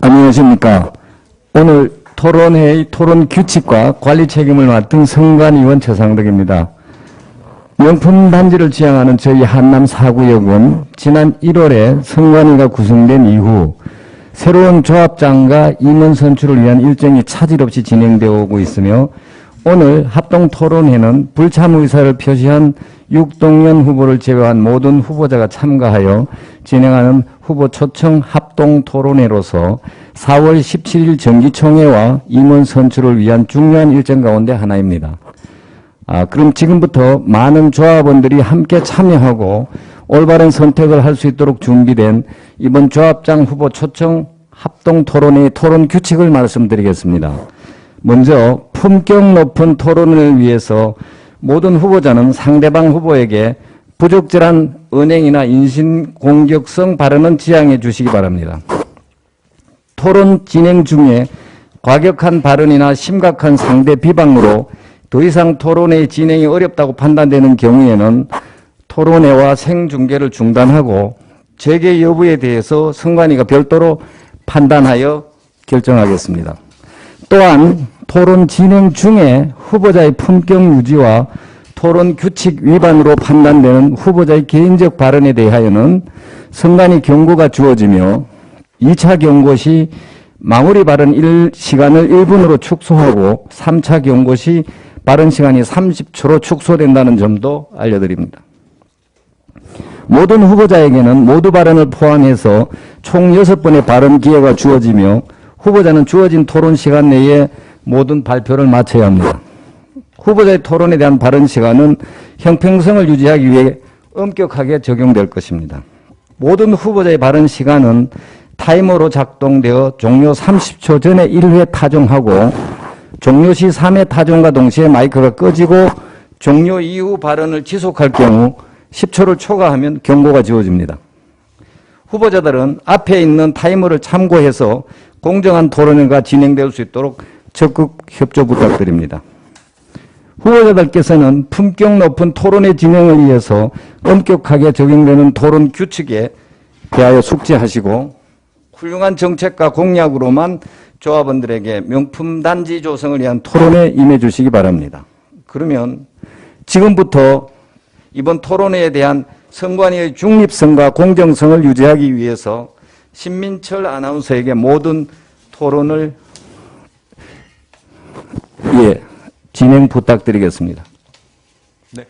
안녕하십니까. 오늘 토론회의 토론 규칙과 관리 책임을 맡은 성관위원 최상덕입니다. 명품 단지를 지향하는 저희 한남 4구역은 지난 1월에 성관위가 구성된 이후 새로운 조합장과 임원 선출을 위한 일정이 차질 없이 진행되어 오고 있으며 오늘 합동 토론회는 불참 의사를 표시한 육동연 후보를 제외한 모든 후보자가 참가하여 진행하는 후보 초청 합동 토론회로서 4월 17일 정기총회와 임원 선출을 위한 중요한 일정 가운데 하나입니다. 그럼 지금부터 많은 조합원들이 함께 참여하고 올바른 선택을 할 수 있도록 준비된 이번 조합장 후보 초청 합동 토론회의 토론 규칙을 말씀드리겠습니다. 먼저 품격 높은 토론을 위해서 모든 후보자는 상대방 후보에게 부적절한 언행이나 인신공격성 발언은 지양해 주시기 바랍니다. 토론 진행 중에 과격한 발언이나 심각한 상대 비방으로 더 이상 토론의 진행이 어렵다고 판단되는 경우에는 토론회와 생중계를 중단하고 재개 여부에 대해서 선관위가 별도로 판단하여 결정하겠습니다. 또한 토론 진행 중에 후보자의 품격 유지와 토론 규칙 위반으로 판단되는 후보자의 개인적 발언에 대하여는 선관위 경고가 주어지며 2차 경고 시 마무리 발언 시간을 1분으로 축소하고 3차 경고 시 발언 시간이 30초로 축소된다는 점도 알려드립니다. 모든 후보자에게는 모두 발언을 포함해서 총 6번의 발언 기회가 주어지며 후보자는 주어진 토론 시간 내에 모든 발표를 마쳐야 합니다. 후보자의 토론에 대한 발언 시간은 형평성을 유지하기 위해 엄격하게 적용될 것입니다. 모든 후보자의 발언 시간은 타이머로 작동되어 종료 30초 전에 1회 타종하고 종료 시 3회 타종과 동시에 마이크가 꺼지고 종료 이후 발언을 지속할 경우 10초를 초과하면 경고가 지워집니다. 후보자들은 앞에 있는 타이머를 참고해서 공정한 토론회가 진행될 수 있도록 적극 협조 부탁드립니다. 후보자들께서는 품격 높은 토론회 진행을 위해서 엄격하게 적용되는 토론 규칙에 대하여 숙지하시고 훌륭한 정책과 공약으로만 조합원들에게 명품 단지 조성을 위한 토론에 임해 주시기 바랍니다. 그러면 지금부터 이번 토론회에 대한 선관위의 중립성과 공정성을 유지하기 위해서 신민철 아나운서에게 모든 토론을 진행 부탁드리겠습니다. 네,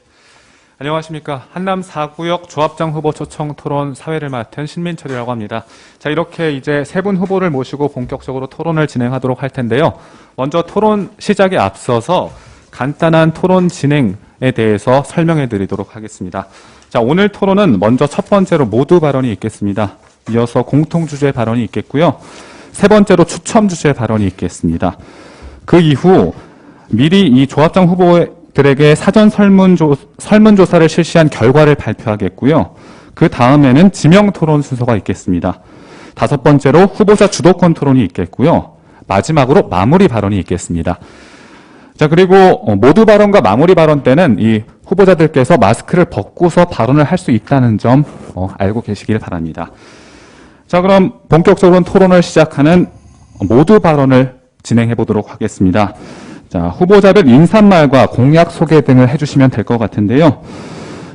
안녕하십니까. 한남 4구역 조합장 후보 초청 토론 사회를 맡은 신민철이라고 합니다. 자, 이렇게 이제 세 분 후보를 모시고 본격적으로 토론을 진행하도록 할 텐데요. 먼저 토론 시작에 앞서서 간단한 토론 진행에 대해서 설명해 드리도록 하겠습니다. 자, 오늘 토론은 먼저 첫 번째로 모두 발언이 있겠습니다. 이어서 공통 주제 발언이 있겠고요. 세 번째로 추첨 주제 발언이 있겠습니다. 그 이후 미리 이 조합장 후보들에게 사전 설문조사를 실시한 결과를 발표하겠고요. 그 다음에는 지명 토론 순서가 있겠습니다. 다섯 번째로 후보자 주도권 토론이 있겠고요. 마지막으로 마무리 발언이 있겠습니다. 자, 그리고 모두 발언과 마무리 발언 때는 이 후보자들께서 마스크를 벗고서 발언을 할 수 있다는 점 알고 계시길 바랍니다. 자, 그럼 본격적으로 토론을 시작하는 모두 발언을 진행해 보도록 하겠습니다. 자, 후보자들 인사말과 공약 소개 등을 해주시면 될 것 같은데요.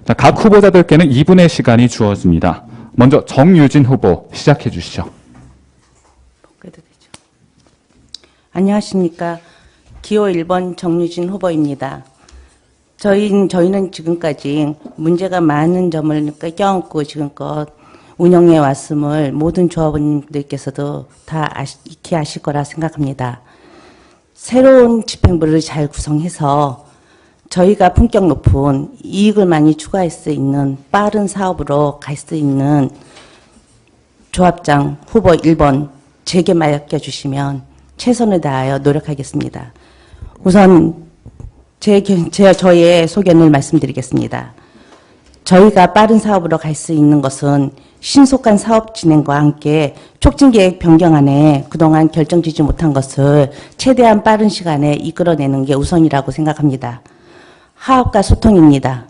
자, 각 후보자들께는 2분의 시간이 주어집니다. 먼저 정유진 후보 시작해 주시죠. 안녕하십니까. 기호 1번 정유진 후보입니다. 저희는 지금까지 문제가 많은 점을 껴안고 지금껏 운영해 왔음을 모든 조합원님들께서도 다 익히 아실 거라 생각합니다. 새로운 집행부를 잘 구성해서 저희가 품격 높은 이익을 많이 추가할 수 있는 빠른 사업으로 갈 수 있는 조합장 후보 1번 제게 맡겨주시면 최선을 다하여 노력하겠습니다. 우선 저의 소견을 말씀드리겠습니다. 저희가 빠른 사업으로 갈 수 있는 것은 신속한 사업 진행과 함께 촉진계획 변경안에 그동안 결정지지 못한 것을 최대한 빠른 시간에 이끌어내는 게 우선이라고 생각합니다. 화합과 소통입니다.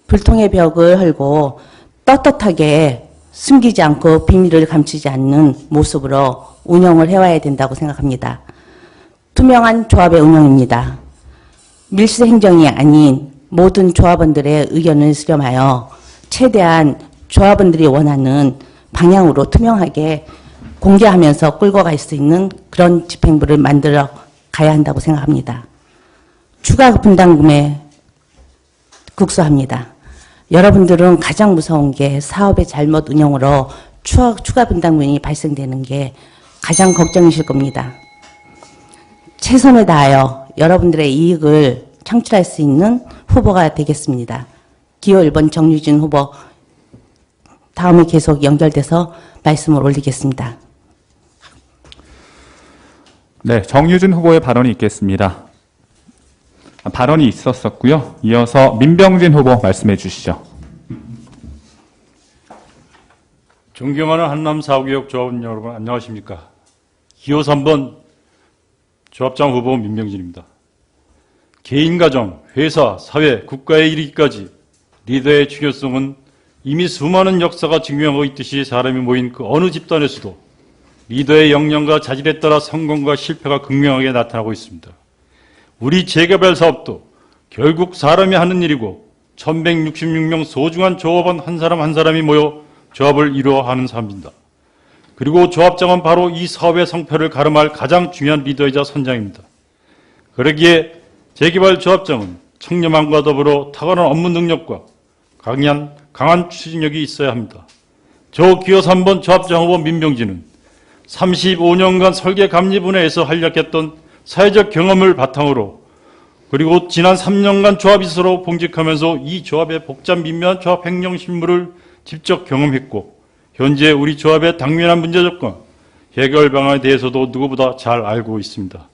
불통의 벽을 헐고 떳떳하게 숨기지 않고 비밀을 감추지 않는 모습으로 운영을 해와야 된다고 생각합니다. 투명한 조합의 운영입니다. 밀수 행정이 아닌 모든 조합원들의 의견을 수렴하여 최대한 조합원들이 원하는 방향으로 투명하게 공개하면서 끌고 갈 수 있는 그런 집행부를 만들어 가야 한다고 생각합니다. 추가 분담금에 국소합니다. 여러분들은 가장 무서운 게 사업의 잘못 운영으로 추가 분담금이 발생되는 게 가장 걱정이실 겁니다. 최선을 다하여 여러분들의 이익을 창출할 수 있는 후보가 되겠습니다. 기호 1번 정유진 후보, 다음에 계속 연결돼서 말씀을 올리겠습니다. 네, 정유진 후보의 발언이 있겠습니다. 발언이 있었었고요. 이어서 민병진 후보 말씀해 주시죠. 존경하는 한남 4구역 조합원 여러분 안녕하십니까. 기호 3번 조합장 후보 민병진입니다. 개인 가정, 회사, 사회, 국가에 이르기까지 리더의 중요성은 이미 수많은 역사가 증명하고 있듯이 사람이 모인 그 어느 집단에서도 리더의 역량과 자질에 따라 성공과 실패가 극명하게 나타나고 있습니다. 우리 재개발 사업도 결국 사람이 하는 일이고 1166명 소중한 조합원 한 사람 한 사람이 모여 조합을 이루어하는 삶입니다. 그리고 조합장은 바로 이 사업의 성패를 가름할 가장 중요한 리더이자 선장입니다. 그러기에 재개발 조합장은 청렴함과 더불어 탁월한 업무 능력과 강한 추진력이 있어야 합니다. 저 기호 3번 조합장 후보 민병진은 35년간 설계 감리 분야에서 활약했던 사회적 경험을 바탕으로 그리고 지난 3년간 조합이사로 봉직하면서 이 조합의 복잡 민묘한 조합 행정 실무를 직접 경험했고 현재 우리 조합의 당면한 문제점과 해결 방안에 대해서도 누구보다 잘 알고 있습니다.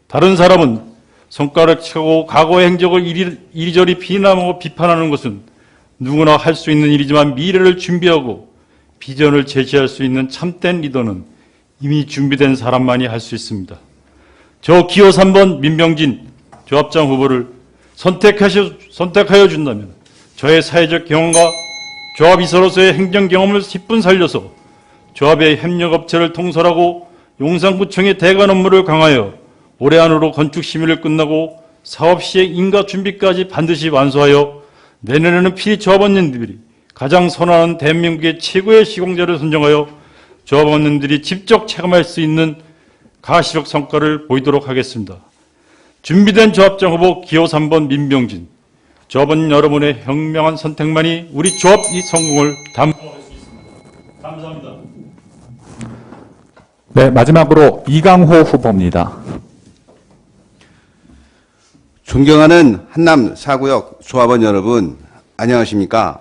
다른 사람은 손가락치고 과거의 행적을 이리저리 비난하고 비판하는 것은 누구나 할 수 있는 일이지만 미래를 준비하고 비전을 제시할 수 있는 참된 리더는 이미 준비된 사람만이 할 수 있습니다. 저 기호 3번 민병진 조합장 후보를 선택하여 준다면 저의 사회적 경험과 조합이사로서의 행정 경험을 10분 살려서 조합의 협력업체를 통솔하고 용산구청의 대관 업무를 강화하여 올해 안으로 건축 심의를 끝나고 사업 시행 인가 준비까지 반드시 완수하여 내년에는 피리 조합원님들이 가장 선호하는 대한민국의 최고의 시공자를 선정하여 조합원님들이 직접 체감할 수 있는 가시적 성과를 보이도록 하겠습니다. 준비된 조합장 후보 기호 3번 민병진, 조합원 여러분의 현명한 선택만이 우리 조합 이 성공을 담보할 수 있습니다. 감사합니다. 네, 마지막으로 이강호 후보입니다. 존경하는 한남 4구역 조합원 여러분 안녕하십니까.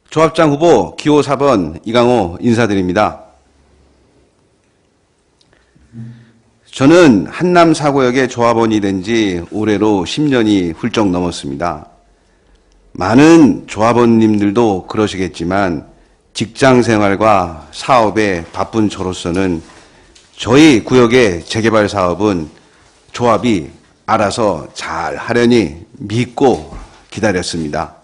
조합장 후보 기호 4번 이강호 인사드립니다. 저는 한남 4구역의 조합원이 된 지 올해로 10년이 훌쩍 넘었습니다. 많은 조합원님들도 그러시겠지만 직장 생활과 사업에 바쁜 저로서는 저희 구역의 재개발 사업은 조합이 알아서 잘 하려니 믿고 기다렸습니다.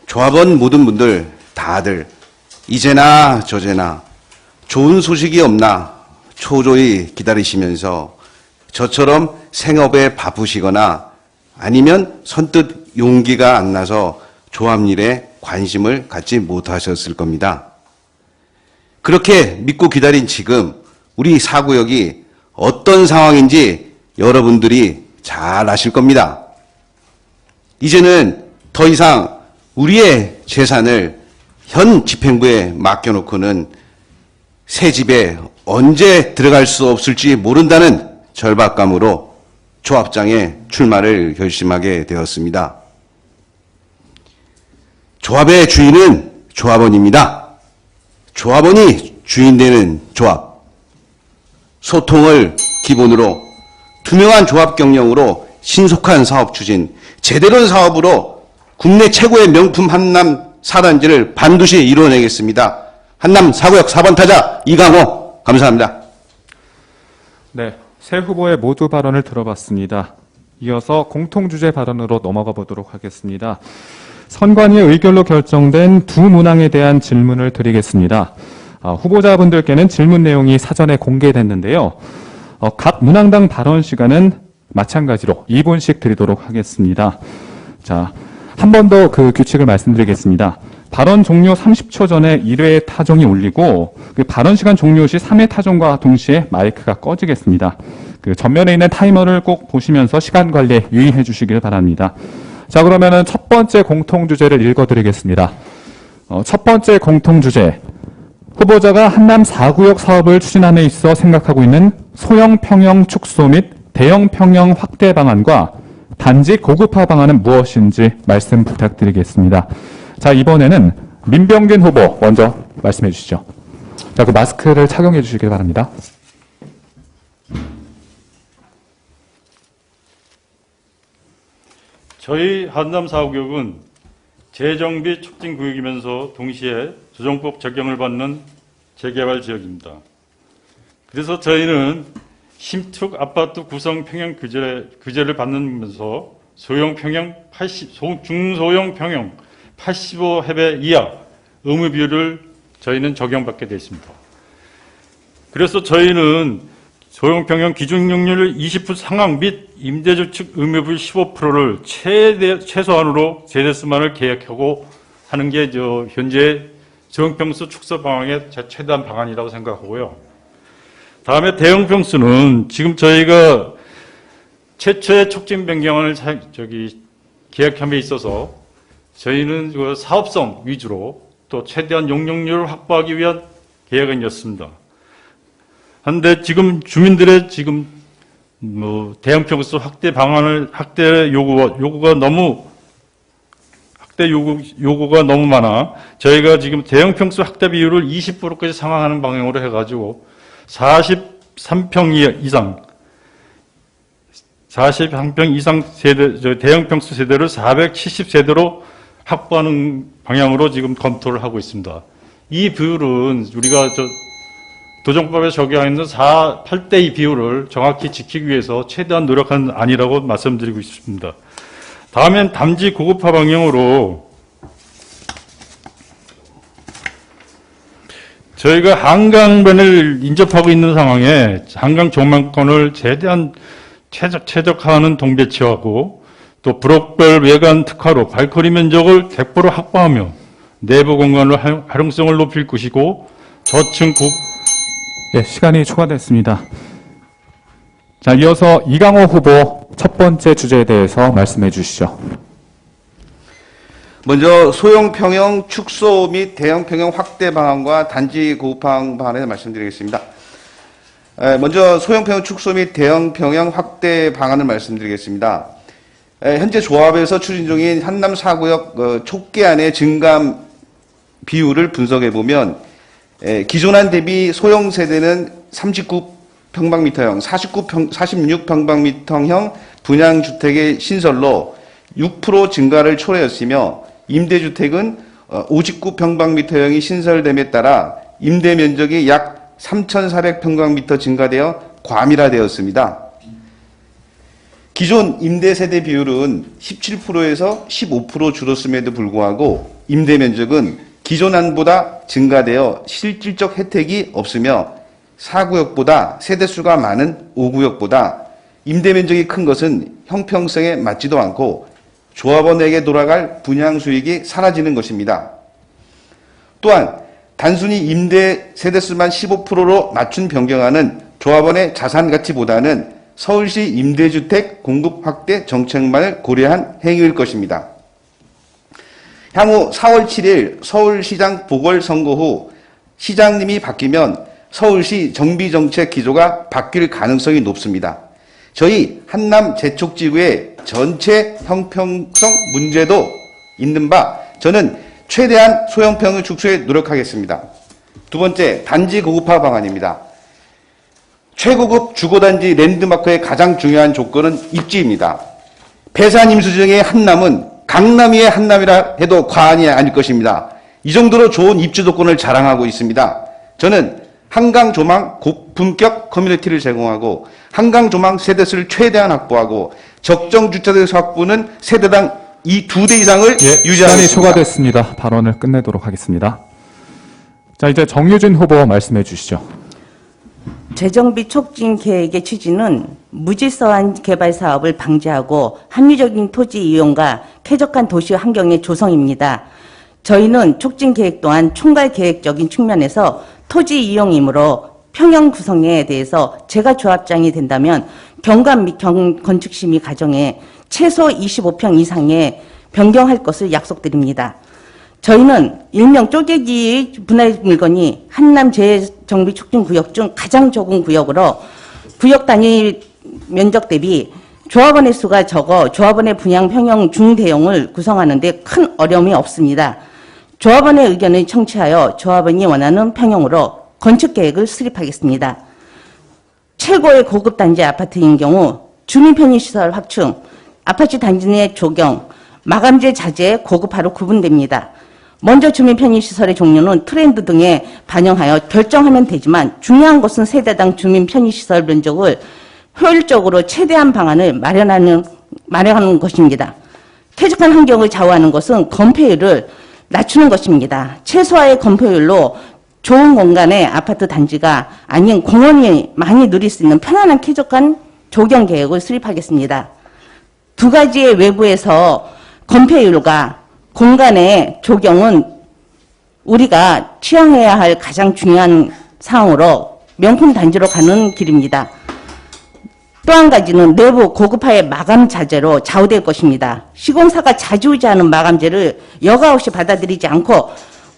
조합원 모든 분들 다들 이제나 저제나 좋은 소식이 없나 초조히 기다리시면서 저처럼 생업에 바쁘시거나 아니면 선뜻 용기가 안 나서 조합 일에 관심을 갖지 못하셨을 겁니다. 그렇게 믿고 기다린 지금 우리 4구역이 어떤 상황인지 여러분들이 잘 아실 겁니다. 이제는 더 이상 우리의 재산을 현 집행부에 맡겨놓고는 새 집에 언제 들어갈 수 없을지 모른다는 절박감으로 조합장에 출마를 결심하게 되었습니다. 조합의 주인은 조합원입니다. 조합원이 주인 되는 조합. 소통을 기본으로 투명한 조합 경영으로 신속한 사업 추진, 제대로 된 사업으로 국내 최고의 명품 한남 4단지를 반드시 이루어내겠습니다. 한남 4구역 4번 타자 이강호 감사합니다. 네, 세 후보의 모두 발언을 들어봤습니다. 이어서 공통주제 발언으로 넘어가 보도록 하겠습니다. 선관위의 의결로 결정된 두 문항에 대한 질문을 드리겠습니다. 후보자분들께는 질문 내용이 사전에 공개됐는데요. 각 문항당 발언 시간은 마찬가지로 2분씩 드리도록 하겠습니다. 자, 한 번 더 그 규칙을 말씀드리겠습니다. 발언 종료 30초 전에 1회 타종이 울리고 그 발언 시간 종료 시 3회 타종과 동시에 마이크가 꺼지겠습니다. 그 전면에 있는 타이머를 꼭 보시면서 시간 관리에 유의해 주시길 바랍니다. 자, 그러면은 첫 번째 공통 주제를 읽어드리겠습니다. 첫 번째 공통 주제. 후보자가 한남 4구역 사업을 추진함에 있어 생각하고 있는 소형 평형 축소 및 대형 평형 확대 방안과 단지 고급화 방안은 무엇인지 말씀 부탁드리겠습니다. 자, 이번에는 민병진 후보 먼저 말씀해 주시죠. 자, 그 마스크를 착용해 주시길 바랍니다. 저희 한남 4구역은 재정비 촉진구역이면서 동시에 조정법 적용을 받는 재개발 지역입니다. 그래서 저희는 신축 아파트 구성 평형 규제를 받으면서 소형 평형 중소형 평형 85해배 이하 의무 비율을 저희는 적용받게 되어 있습니다. 그래서 저희는 소형 평형 기준 이용률 20% 상향 및 임대주 측 의무비 15%를 최소한으로 세대수만을 계획하고 하는 게 현재 저용평수 축소 방안의 최대한 방안이라고 생각하고요. 다음에 대형평수는 지금 저희가 최초의 촉진 변경을 계획함에 있어서 저희는 그 사업성 위주로 또 최대한 용적률을 확보하기 위한 계획이었습니다. 그런데 지금 주민들의 지금 대형평수 확대 방안을 확대 요구가 너무 많아 저희가 지금 대형평수 확대 비율을 20%까지 상향하는 방향으로 해가지고 43평 이상 세대 대형평수 세대를 470세대로 확보하는 방향으로 지금 검토를 하고 있습니다. 이 비율은 우리가 도정법에 적용하는 8대2 비율을 정확히 지키기 위해서 최대한 노력하는 안이라고 말씀드리고 있습니다. 다음엔 단지 고급화 방향으로 저희가 한강변을 인접하고 있는 상황에 한강 조망권을 최대한 최적화하는 동배치하고 또 브록별 외관 특화로 발코니 면적을 100% 확보하며 내부 공간의 활용성을 높일 것이고 저층 네, 시간이 초과됐습니다. 자, 이어서 이강호 후보 첫 번째 주제에 대해서 말씀해 주시죠. 먼저 소형 평형 축소 및 대형 평형 확대 방안과 단지 고급화 방안에 대해 말씀드리겠습니다. 먼저 소형 평형 축소 및 대형 평형 확대 방안을 말씀드리겠습니다. 현재 조합에서 추진 중인 한남 4구역 촉계안의 증감 비율을 분석해 보면 기존안 대비 소형 세대는 39평방미터형, 46평방미터형 분양주택의 신설로 6% 증가를 초래했으며 임대주택은 59평방미터형이 신설됨에 따라 임대 면적이 약 3,400평방미터 증가되어 과밀화되었습니다. 기존 임대세대 비율은 17%에서 15% 줄었음에도 불구하고 임대 면적은 기존안보다 증가되어 실질적 혜택이 없으며 4구역보다 세대수가 많은 5구역보다 임대 면적이 큰 것은 형평성에 맞지도 않고 조합원에게 돌아갈 분양 수익이 사라지는 것입니다. 또한 단순히 임대 세대수만 15%로 맞춘 변경안은 조합원의 자산 가치보다는 서울시 임대주택 공급 확대 정책만을 고려한 행위일 것입니다. 향후 4월 7일 서울시장 보궐선거 후 시장님이 바뀌면 서울시 정비정책 기조가 바뀔 가능성이 높습니다. 저희 한남 재촉지구의 전체 형평성 문제도 있는 바 저는 최대한 소형평형 축소에 노력하겠습니다. 두 번째, 단지 고급화 방안입니다. 최고급 주거단지 랜드마크의 가장 중요한 조건은 입지입니다. 배산 임수정의 한남은 강남 위의 한남이라 해도 과언이 아닐 것입니다. 이 정도로 좋은 입지 조건을 자랑하고 있습니다. 저는 한강 조망 고품격 커뮤니티를 제공하고 한강 조망 세대수를 최대한 확보하고 적정 주차장에서 확보는 세대당 이 2대 이상을 예, 시간이 유지하겠습니다. 초과됐습니다. 발언을 끝내도록 하겠습니다. 자, 이제 정유진 후보 말씀해 주시죠. 재정비 촉진 계획의 취지는 무질서한 개발 사업을 방지하고 합리적인 토지 이용과 쾌적한 도시 환경의 조성입니다. 저희는 촉진 계획 또한 총괄 계획적인 측면에서 토지 이용이므로 평형 구성에 대해서 제가 조합장이 된다면 경관 및 건축심의 과정에 최소 25평 이상의 변경할 것을 약속드립니다. 저희는 일명 쪼개기 분할 물건이 한남 재정비 촉진 구역 중 가장 적은 구역으로 구역 단위 면적 대비 조합원의 수가 적어 조합원의 분양 평형 중대형을 구성하는 데 큰 어려움이 없습니다. 조합원의 의견을 청취하여 조합원이 원하는 평형으로 건축 계획을 수립하겠습니다. 최고의 고급 단지 아파트인 경우 주민 편의시설 확충, 아파트 단지 내 조경, 마감재 자재 고급화로 구분됩니다. 먼저 주민 편의시설의 종류는 트렌드 등에 반영하여 결정하면 되지만 중요한 것은 세대당 주민 편의시설 면적을 효율적으로 최대한 방안을 마련하는 것입니다. 쾌적한 환경을 좌우하는 것은 건폐율을 낮추는 것입니다. 최소화의 건폐율로 좋은 공간의 아파트 단지가 아닌 공원이 많이 누릴 수 있는 편안한 쾌적한 조경 계획을 수립하겠습니다. 두 가지의 외부에서 건폐율과 공간의 조경은 우리가 취향해야 할 가장 중요한 사항으로 명품 단지로 가는 길입니다. 또 한 가지는 내부 고급화의 마감 자재로 좌우될 것입니다. 시공사가 자주우지하는 마감재를 여과 없이 받아들이지 않고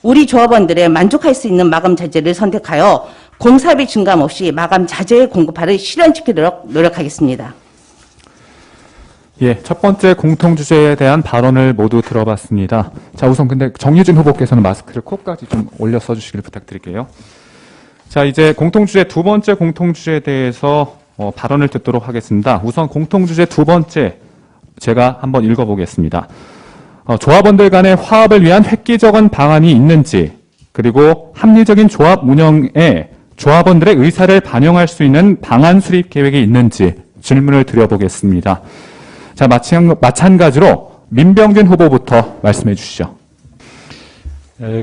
우리 조합원들의 만족할 수 있는 마감 자재를 선택하여 공사비 증감 없이 마감 자재의 공급화를 실현시키도록 노력하겠습니다. 예, 첫 번째 공통 주제에 대한 발언을 모두 들어봤습니다. 자, 우선 근데 정유진 후보께서는 마스크를 코까지 좀 올려 써주시길 부탁드릴게요. 자, 이제 공통 주제 두 번째 공통 주제에 대해서 발언을 듣도록 하겠습니다. 우선 공통 주제 두 번째 제가 한번 읽어보겠습니다. 조합원들 간의 화합을 위한 획기적인 방안이 있는지, 그리고 합리적인 조합 운영에 조합원들의 의사를 반영할 수 있는 방안 수립 계획이 있는지 질문을 드려보겠습니다. 자, 마찬가지로 민병진 후보부터 말씀해 주시죠.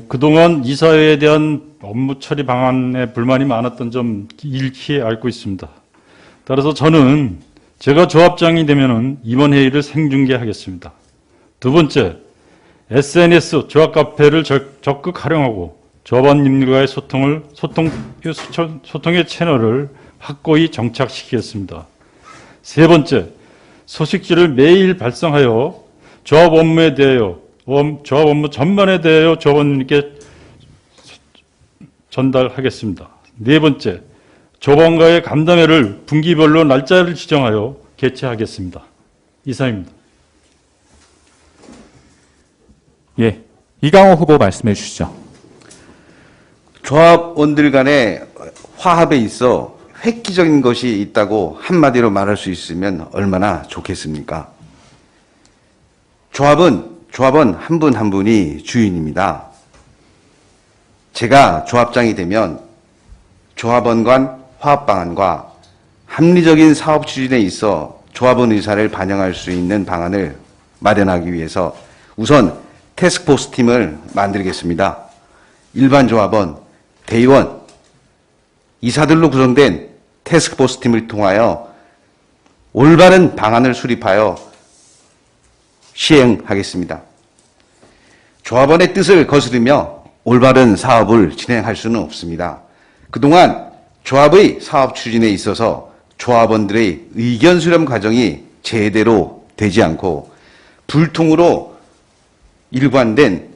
그동안 이사회에 대한 업무 처리 방안에 불만이 많았던 점 일키 알고 있습니다. 따라서 저는 제가 조합장이 되면은 이번 회의를 생중계하겠습니다. 두 번째, SNS 조합 카페를 적극 활용하고 조합원님들과의 소통의 채널을 확고히 정착시키겠습니다. 세 번째, 소식지를 매일 발송하여 조합 업무에 대하여 조합 업무 전반에 대하여 조합원님께 전달하겠습니다. 네 번째, 조합원과의 간담회를 분기별로 날짜를 지정하여 개최하겠습니다. 이상입니다. 예, 이강호 후보 말씀해 주시죠. 조합원들 간의 화합에 있어 획기적인 것이 있다고 한마디로 말할 수 있으면 얼마나 좋겠습니까? 조합원 한 분 한 분이 주인입니다. 제가 조합장이 되면 조합원 간 화합 방안과 합리적인 사업 추진에 있어 조합원 의사를 반영할 수 있는 방안을 마련하기 위해서 우선 태스크포스 팀을 만들겠습니다. 일반 조합원, 대의원, 이사들로 구성된 태스크포스 팀을 통하여 올바른 방안을 수립하여 시행하겠습니다. 조합원의 뜻을 거스르며 올바른 사업을 진행할 수는 없습니다. 그동안 조합의 사업 추진에 있어서 조합원들의 의견 수렴 과정이 제대로 되지 않고 불통으로 일관된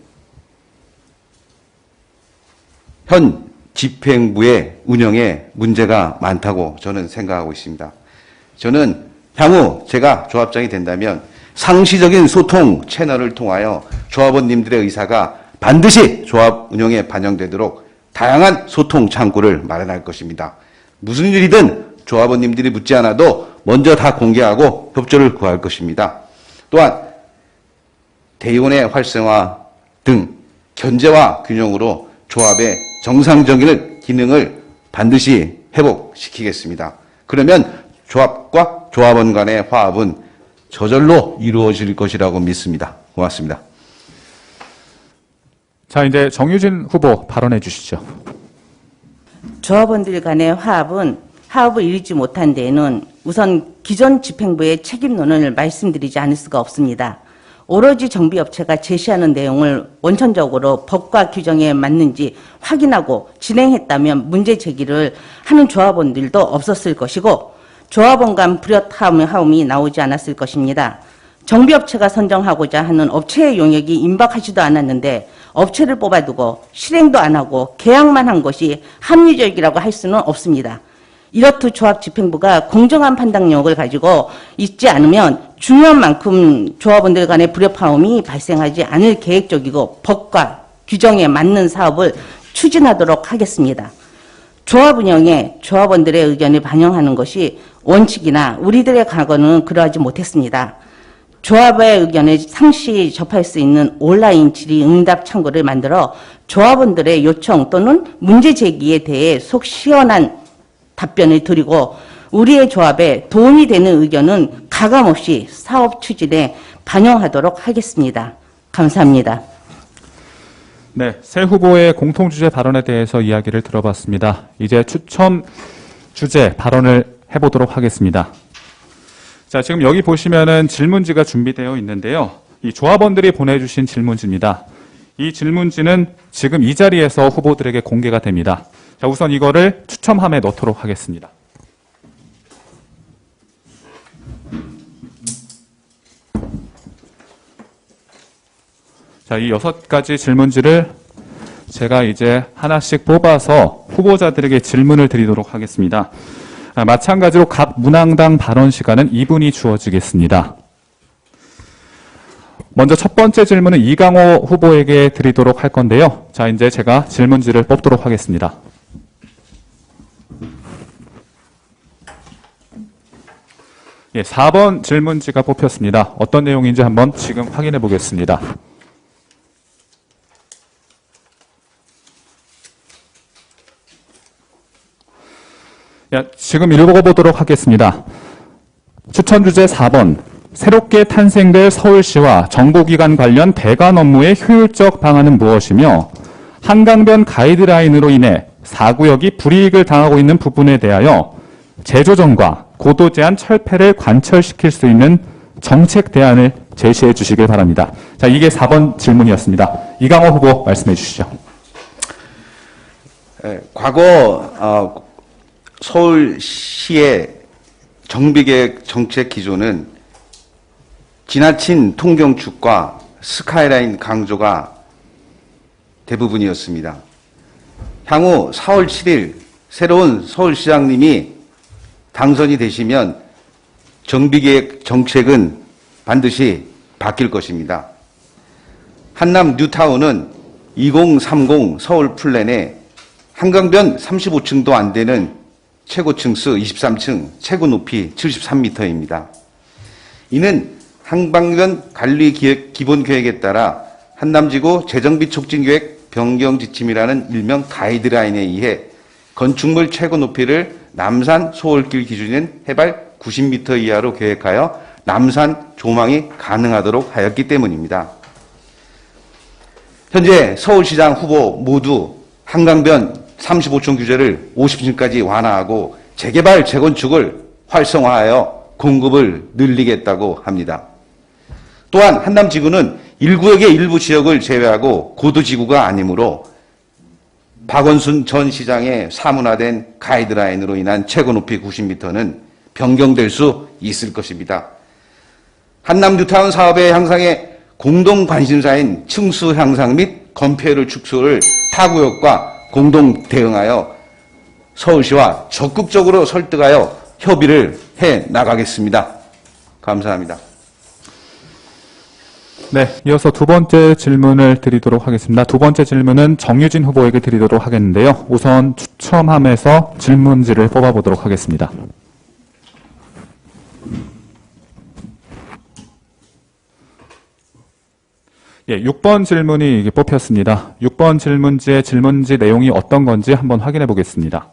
현 집행부의 운영에 문제가 많다고 저는 생각하고 있습니다. 저는 향후 제가 조합장이 된다면 상시적인 소통 채널을 통하여 조합원님들의 의사가 반드시 조합 운영에 반영되도록 다양한 소통 창구를 마련할 것입니다. 무슨 일이든 조합원님들이 묻지 않아도 먼저 다 공개하고 협조를 구할 것입니다. 또한 대의원의 활성화 등 견제와 균형으로 조합의 정상적인 기능을 반드시 회복시키겠습니다. 그러면 조합과 조합원 간의 화합은 저절로 이루어질 것이라고 믿습니다. 고맙습니다. 자, 이제 정유진 후보 발언해 주시죠. 조합원들 간의 화합을 이루지 못한 데에는 우선 기존 집행부의 책임론을 말씀드리지 않을 수가 없습니다. 오로지 정비업체가 제시하는 내용을 원천적으로 법과 규정에 맞는지 확인하고 진행했다면 문제 제기를 하는 조합원들도 없었을 것이고 조합원 간 불협화음이 나오지 않았을 것입니다. 정비업체가 선정하고자 하는 업체의 용역이 임박하지도 않았는데 업체를 뽑아두고 실행도 안 하고 계약만 한 것이 합리적이라고 할 수는 없습니다. 이렇듯 조합 집행부가 공정한 판단력을 가지고 있지 않으면 중요한 만큼 조합원들 간의 불협화음이 발생하지 않을 계획적이고 법과 규정에 맞는 사업을 추진하도록 하겠습니다. 조합 운영에 조합원들의 의견을 반영하는 것이 원칙이나 우리들의 과거는 그러하지 못했습니다. 조합의 의견을 상시 접할 수 있는 온라인 질의응답 창구를 만들어 조합원들의 요청 또는 문제 제기에 대해 속 시원한 답변을 드리고 우리의 조합에 도움이 되는 의견은 가감없이 사업 추진에 반영하도록 하겠습니다. 감사합니다. 네, 새 후보의 공통주제 발언에 대해서 이야기를 들어봤습니다. 이제 추첨 주제 발언을 해보도록 하겠습니다. 자, 지금 여기 보시면은 질문지가 준비되어 있는데요. 이 조합원들이 보내주신 질문지입니다. 이 질문지는 지금 이 자리에서 후보들에게 공개가 됩니다. 자, 우선 이거를 추첨함에 넣도록 하겠습니다. 자, 이 6가지 질문지를 제가 이제 하나씩 뽑아서 후보자들에게 질문을 드리도록 하겠습니다. 마찬가지로 각 문항당 발언 시간은 2분이 주어지겠습니다. 먼저 첫 번째 질문은 이강호 후보에게 드리도록 할 건데요. 자, 이제 제가 질문지를 뽑도록 하겠습니다. 예, 4번 질문지가 뽑혔습니다. 어떤 내용인지 한번 지금 확인해 보겠습니다. 지금 읽어보도록 하겠습니다. 추천 주제 4번. 새롭게 탄생될 서울시와 정보기관 관련 대관 업무의 효율적 방안은 무엇이며 한강변 가이드라인으로 인해 4구역이 불이익을 당하고 있는 부분에 대하여 재조정과 고도 제한 철폐를 관철시킬 수 있는 정책 대안을 제시해 주시길 바랍니다. 자, 이게 4번 질문이었습니다. 이강호 후보 말씀해 주시죠. 과거 서울시의 정비계획 정책 기조는 지나친 통경축과 스카이라인 강조가 대부분이었습니다. 향후 4월 7일 새로운 서울시장님이 당선이 되시면 정비계획 정책은 반드시 바뀔 것입니다. 한남 뉴타운은 2030 서울 플랜에 한강변 35층도 안 되는 최고층 수 23층, 최고 높이 73m입니다. 이는 한강변 관리 기본 계획에 따라 한남지구 재정비 촉진 계획 변경 지침이라는 일명 가이드라인에 의해 건축물 최고 높이를 남산 소홀길 기준인 해발 90m 이하로 계획하여 남산 조망이 가능하도록 하였기 때문입니다. 현재 서울시장 후보 모두 한강변 35층 규제를 50층까지 완화하고 재개발, 재건축을 활성화하여 공급을 늘리겠다고 합니다. 또한 한남지구는 1구역의 일부 지역을 제외하고 고도지구가 아니므로 박원순 전 시장의 사문화된 가이드라인으로 인한 최고 높이 90m는 변경될 수 있을 것입니다. 한남 뉴타운 사업의 향상에 공동 관심사인 층수 향상 및 건폐율 축소를 타구역과 공동 대응하여 서울시와 적극적으로 설득하여 협의를 해 나가겠습니다. 감사합니다. 네, 이어서 두 번째 질문을 드리도록 하겠습니다. 두 번째 질문은 정유진 후보에게 드리도록 하겠는데요. 우선 추첨함에서 질문지를 뽑아보도록 하겠습니다. 예, 6번 질문이 이게 뽑혔습니다. 6번 질문지의 질문지 내용이 어떤 건지 한번 확인해 보겠습니다.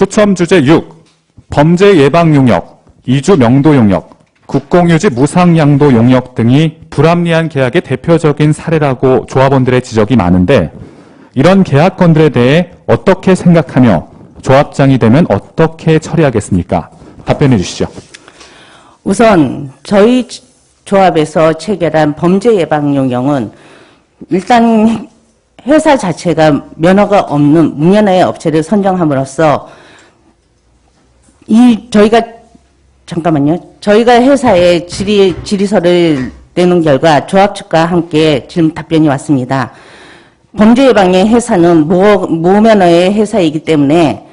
추첨 주제 6. 범죄 예방 용역, 이주 명도 용역, 국공유지 무상 양도 용역 등이 불합리한 계약의 대표적인 사례라고 조합원들의 지적이 많은데 이런 계약건들에 대해 어떻게 생각하며 조합장이 되면 어떻게 처리하겠습니까? 답변해 주시죠. 우선 저희 조합에서 체결한 범죄 예방 용역은 일단 회사 자체가 면허가 없는 무면허의 업체를 선정함으로써 저희가 회사에 질의서를 내놓은 결과 조합 측과 함께 지금 답변이 왔습니다. 범죄 예방의 회사는 무면허의 회사이기 때문에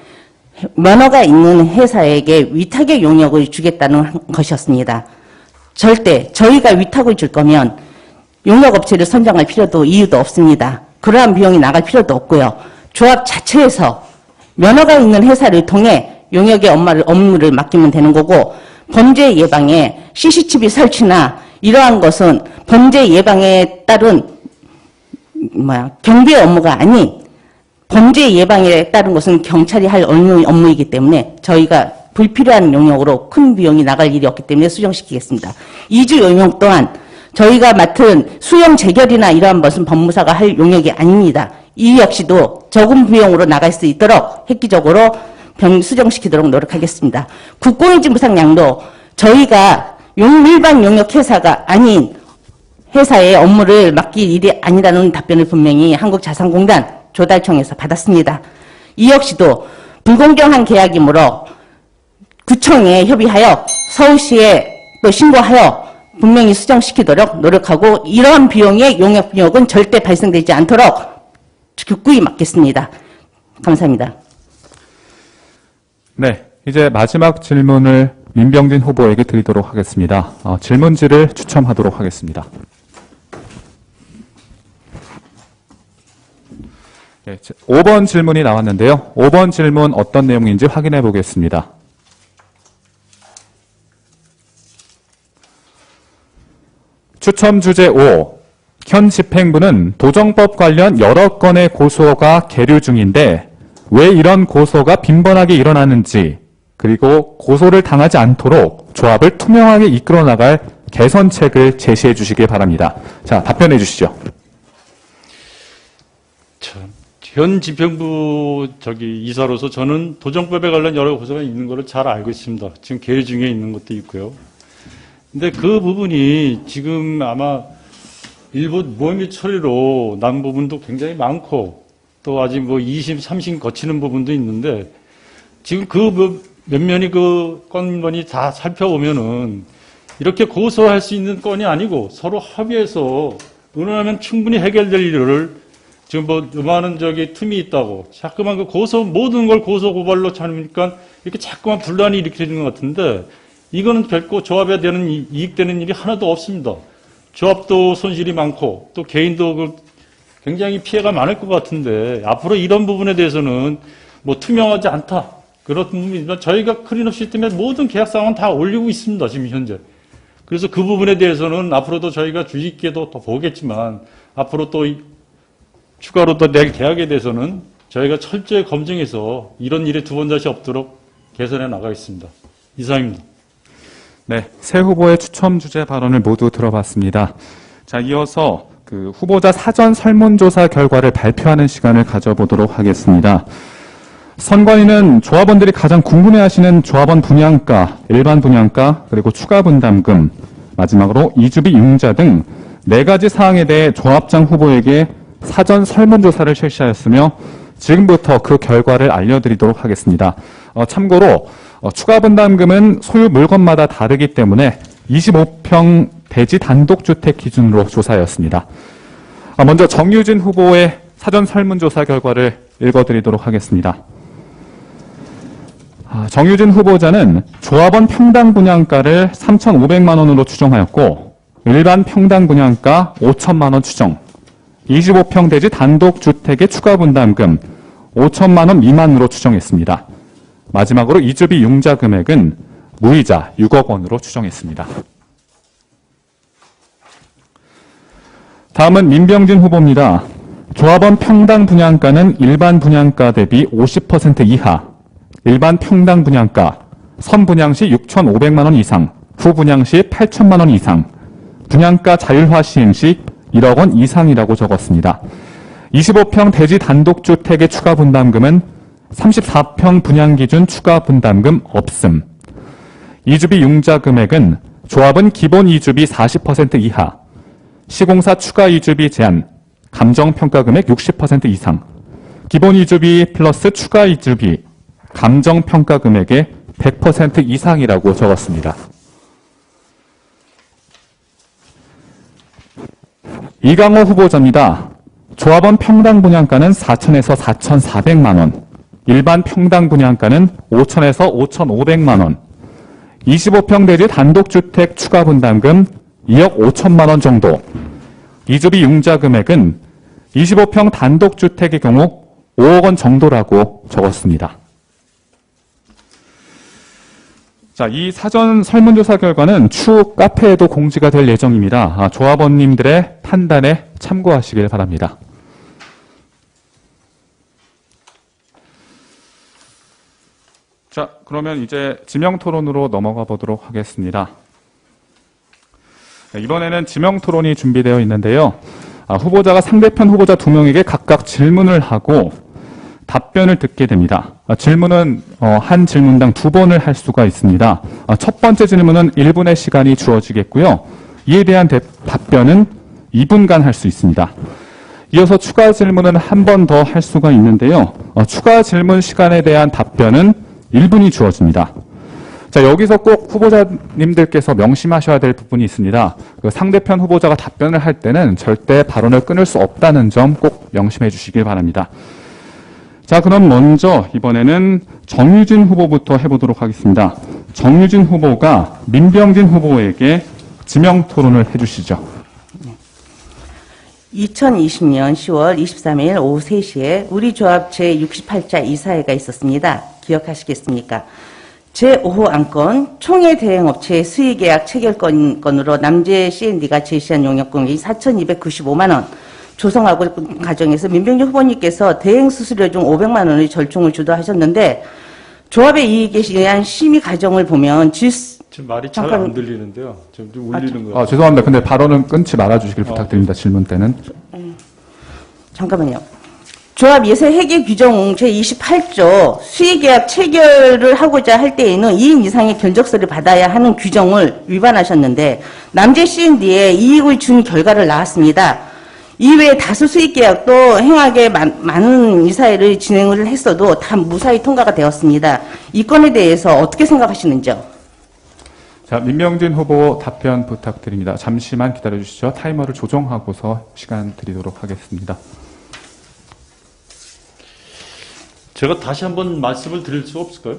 면허가 있는 회사에게 위탁의 용역을 주겠다는 것이었습니다. 절대 저희가 위탁을 줄 거면 용역업체를 선정할 필요도 이유도 없습니다. 그러한 비용이 나갈 필요도 없고요. 조합 자체에서 면허가 있는 회사를 통해 용역의 업무를 맡기면 되는 거고 범죄 예방에 CCTV 설치나 이러한 것은 범죄 예방에 따른 경비 업무가 아닌 범죄 예방에 따른 것은 경찰이 할 업무이기 때문에 저희가 불필요한 용역으로 큰 비용이 나갈 일이 없기 때문에 수정시키겠습니다. 이주 용역 또한 저희가 맡은 수용 재결이나 이러한 것은 법무사가 할 용역이 아닙니다. 이 역시도 적은 비용으로 나갈 수 있도록 획기적으로 수정시키도록 노력하겠습니다. 국공유지 무상양도 저희가 일반 용역 회사가 아닌 회사의 업무를 맡길 일이 아니라는 답변을 분명히 한국자산공단 조달청에서 받았습니다. 이 역시도 불공정한 계약이므로 구청에 협의하여 서울시에 또 신고하여 분명히 수정시키도록 노력하고 이러한 비용의 용역 비용은 절대 발생되지 않도록 굳건히 막겠습니다. 감사합니다. 네, 이제 마지막 질문을 민병진 후보에게 드리도록 하겠습니다. 질문지를 추첨하도록 하겠습니다. 네, 5번 질문이 나왔는데요. 5번 질문 어떤 내용인지 확인해 보겠습니다. 추첨 주제 5. 현 집행부는 도정법 관련 여러 건의 고소가 계류 중인데 왜 이런 고소가 빈번하게 일어나는지 그리고 고소를 당하지 않도록 조합을 투명하게 이끌어 나갈 개선책을 제시해 주시기 바랍니다. 자, 답변해 주시죠. 현 집행부 이사로서 저는 도정법에 관련 여러 고소가 있는 것을 잘 알고 있습니다. 지금 계류 중에 있는 것도 있고요. 근데 그 부분이 지금 아마 일부 무혐의 처리로 난 부분도 굉장히 많고 또 아직 2심, 3심 거치는 부분도 있는데 지금 몇 면이 그 건건이 다 살펴보면은 이렇게 고소할 수 있는 건이 아니고 서로 합의해서 의논하면 충분히 해결될 일을 지금 요만한 틈이 있다고 자꾸만 모든 걸 고소 고발로 찾으니까 이렇게 자꾸만 분란이 일으키는 것 같은데 이거는 결코 조합에 되는 이익되는 일이 하나도 없습니다. 조합도 손실이 많고 또 개인도 굉장히 피해가 많을 것 같은데 앞으로 이런 부분에 대해서는 투명하지 않다. 그런 부분이지만 저희가 클린업 시스템에 모든 계약사항은 다 올리고 있습니다. 지금 현재. 그래서 그 부분에 대해서는 앞으로도 저희가 주의 깊게도 더 보겠지만 앞으로 또 추가로 또 낼 계약에 대해서는 저희가 철저히 검증해서 이런 일이 두 번 다시 없도록 개선해 나가겠습니다. 이상입니다. 네, 새 후보의 추첨 주제 발언을 모두 들어봤습니다. 자, 이어서 후보자 사전 설문조사 결과를 발표하는 시간을 가져보도록 하겠습니다. 선관위는 조합원들이 가장 궁금해하시는 조합원 분양가, 일반 분양가, 그리고 추가 분담금, 마지막으로 이주비 융자 등 4가지 사항에 대해 조합장 후보에게 사전 설문조사를 실시하였으며 지금부터 그 결과를 알려드리도록 하겠습니다. 참고로 추가 분담금은 소유 물건마다 다르기 때문에 25평 대지 단독주택 기준으로 조사하였습니다. 먼저 정유진 후보의 사전 설문조사 결과를 읽어드리도록 하겠습니다. 정유진 후보자는 조합원 평당 분양가를 3,500만 원으로 추정하였고 일반 평당 분양가 5천만 원 추정, 25평 대지 단독주택의 추가 분담금 5천만 원 미만으로 추정했습니다. 마지막으로 이주비 융자 금액은 무이자 6억 원으로 추정했습니다. 다음은 민병진 후보입니다. 조합원 평당 분양가는 일반 분양가 대비 50% 이하, 일반 평당 분양가 선분양 시 6,500만 원 이상, 후분양 시 8천만 원 이상, 분양가 자율화 시행 시 1억 원 이상이라고 적었습니다. 25평 대지 단독주택의 추가 분담금은 34평 분양 기준 추가 분담금 없음. 이주비 융자 금액은 조합은 기본 이주비 40% 이하, 시공사 추가 이주비 제한, 감정평가 금액 60% 이상, 기본 이주비 플러스 추가 이주비, 감정평가 금액의 100% 이상이라고 적었습니다. 이강호 후보자입니다. 조합원 평당 분양가는 4천에서 4,400만 원, 일반 평당 분양가는 5천에서 5,500만 원, 25평 대지 단독주택 추가 분담금 2억 5천만 원 정도, 이주비 융자 금액은 25평 단독주택의 경우 5억 원 정도라고 적었습니다. 자, 이 사전 설문조사 결과는 추후 카페에도 공지가 될 예정입니다. 조합원님들의 판단에 참고하시길 바랍니다. 자, 그러면 이제 지명토론으로 넘어가 보도록 하겠습니다. 이번에는 지명토론이 준비되어 있는데요. 후보자가 상대편 후보자 2명에게 각각 질문을 하고 답변을 듣게 됩니다. 질문은 한 질문당 2번을 할 수가 있습니다. 첫 번째 질문은 1분의 시간이 주어지겠고요. 이에 대한 답변은 2분간 할 수 있습니다. 이어서 추가 질문은 한 번 더 할 수가 있는데요. 추가 질문 시간에 대한 답변은 1분이 주어집니다. 자, 여기서 꼭 후보자님들께서 명심하셔야 될 부분이 있습니다. 그 상대편 후보자가 답변을 할 때는 절대 발언을 끊을 수 없다는 점 꼭 명심해 주시길 바랍니다. 자, 그럼 먼저 이번에는 정유진 후보부터 해보도록 하겠습니다. 정유진 후보가 민병진 후보에게 지명 토론을 해주시죠. 2020년 10월 23일 오후 3시에 우리 조합 제68자 이사회가 있었습니다. 기억하시겠습니까? 제5호 안건 총회 대행업체 수의계약 체결건으로 남재 C&D가 제시한 용역금액이 4,295만 원 조성하고 과정에서 민병진 후보님께서 대행 수수료 중 500만 원의 절충을 주도하셨는데 조합의 이익에 의한 심의 과정을 보면 지금 말이 잘 안 들리는데요. 좀 울리는 거. 죄송합니다. 근데 발언은 끊지 말아주시길 부탁드립니다. 질문 때는. 잠깐만요. 조합 예세 회계 규정 제28조 수의계약 체결을 하고자 할 때에는 2인 이상의 견적서를 받아야 하는 규정을 위반하셨는데 남재 C&D에 이익을 준 결과를 나왔습니다. 이외에 다수 수의계약도 행하게 많은 이사회를 진행을 했어도 다 무사히 통과가 되었습니다. 이 건에 대해서 어떻게 생각하시는지요? 자, 민병진 후보 답변 부탁드립니다. 잠시만 기다려주시죠. 타이머를 조정하고서 시간 드리도록 하겠습니다. 제가 다시 한번 말씀을 드릴 수 없을까요?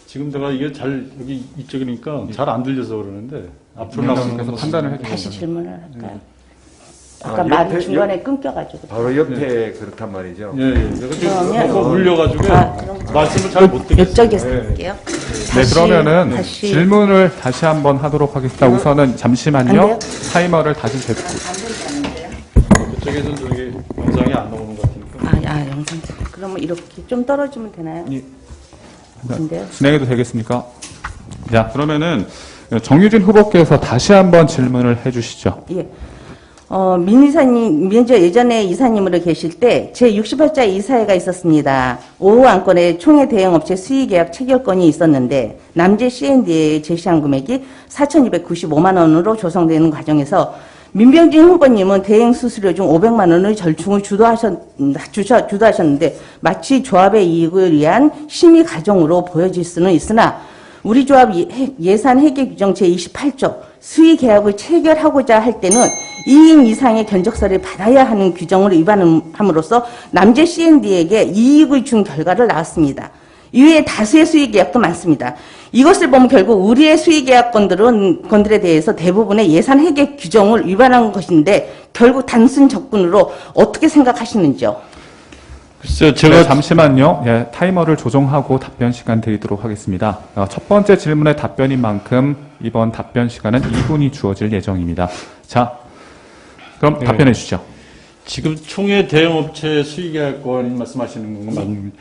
지금 내가 이게 잘 여기 이쪽이니까 잘 안 들려서 그러는데 앞으로 민병진께서 판단을 다시 해주시죠. 질문을 할까요? 아까 말이 중간에 끊겨가지고. 바로 옆에 그렇단 말이죠. 예. 내가 그러면- 지금 울려가지고 그럼 말씀을 잘 못 듣겠어요. 여쭤볼게요. 네, 그러면은 질문을 다시 한번 하도록 하겠습니다. 우선은 안 잠시만요. 돼요? 타이머를 다시 재고. 그쪽에서는 저기 영상이 안 나오는 것 같으니까. 영상. 그러면 이렇게 좀 떨어지면 되나요? 예. 근데요? 진행해도 되겠습니까? 자, 그러면은 정유진 후보께서 다시 한번 질문을 해주시죠. 예. 민 이사님, 예전에 이사님으로 계실 때 제68자 이사회가 있었습니다. 5호 안건에 총회 대행업체 수의계약 체결건이 있었는데 남재 C&D에 제시한 금액이 4,295만 원으로 조성되는 과정에서 민병진 후보님은 대행 수수료 중 500만 원의 절충을 주도하셨는데 마치 조합의 이익을 위한 심의 과정으로 보여질 수는 있으나 우리 조합 예산 회계 규정 제28조 수의 계약을 체결하고자 할 때는 2인 이상의 견적서를 받아야 하는 규정을 위반함으로써 남재 C&D에게 이익을 준 결과를 나왔습니다. 이외에 다수의 수의 계약도 많습니다. 이것을 보면 결국 우리의 수의 계약건들에 대해서 대부분의 예산 회계 규정을 위반한 것인데 결국 단순 접근으로 어떻게 생각하시는지요? 글쎄요, 제가 잠시만요. 예, 타이머를 조정하고 답변 시간 드리도록 하겠습니다. 첫 번째 질문의 답변인 만큼 이번 답변 시간은 2분이 주어질 예정입니다. 자, 그럼 네. 답변해 주시죠. 지금 총회 대행업체 수의계약권 말씀하시는 건 맞는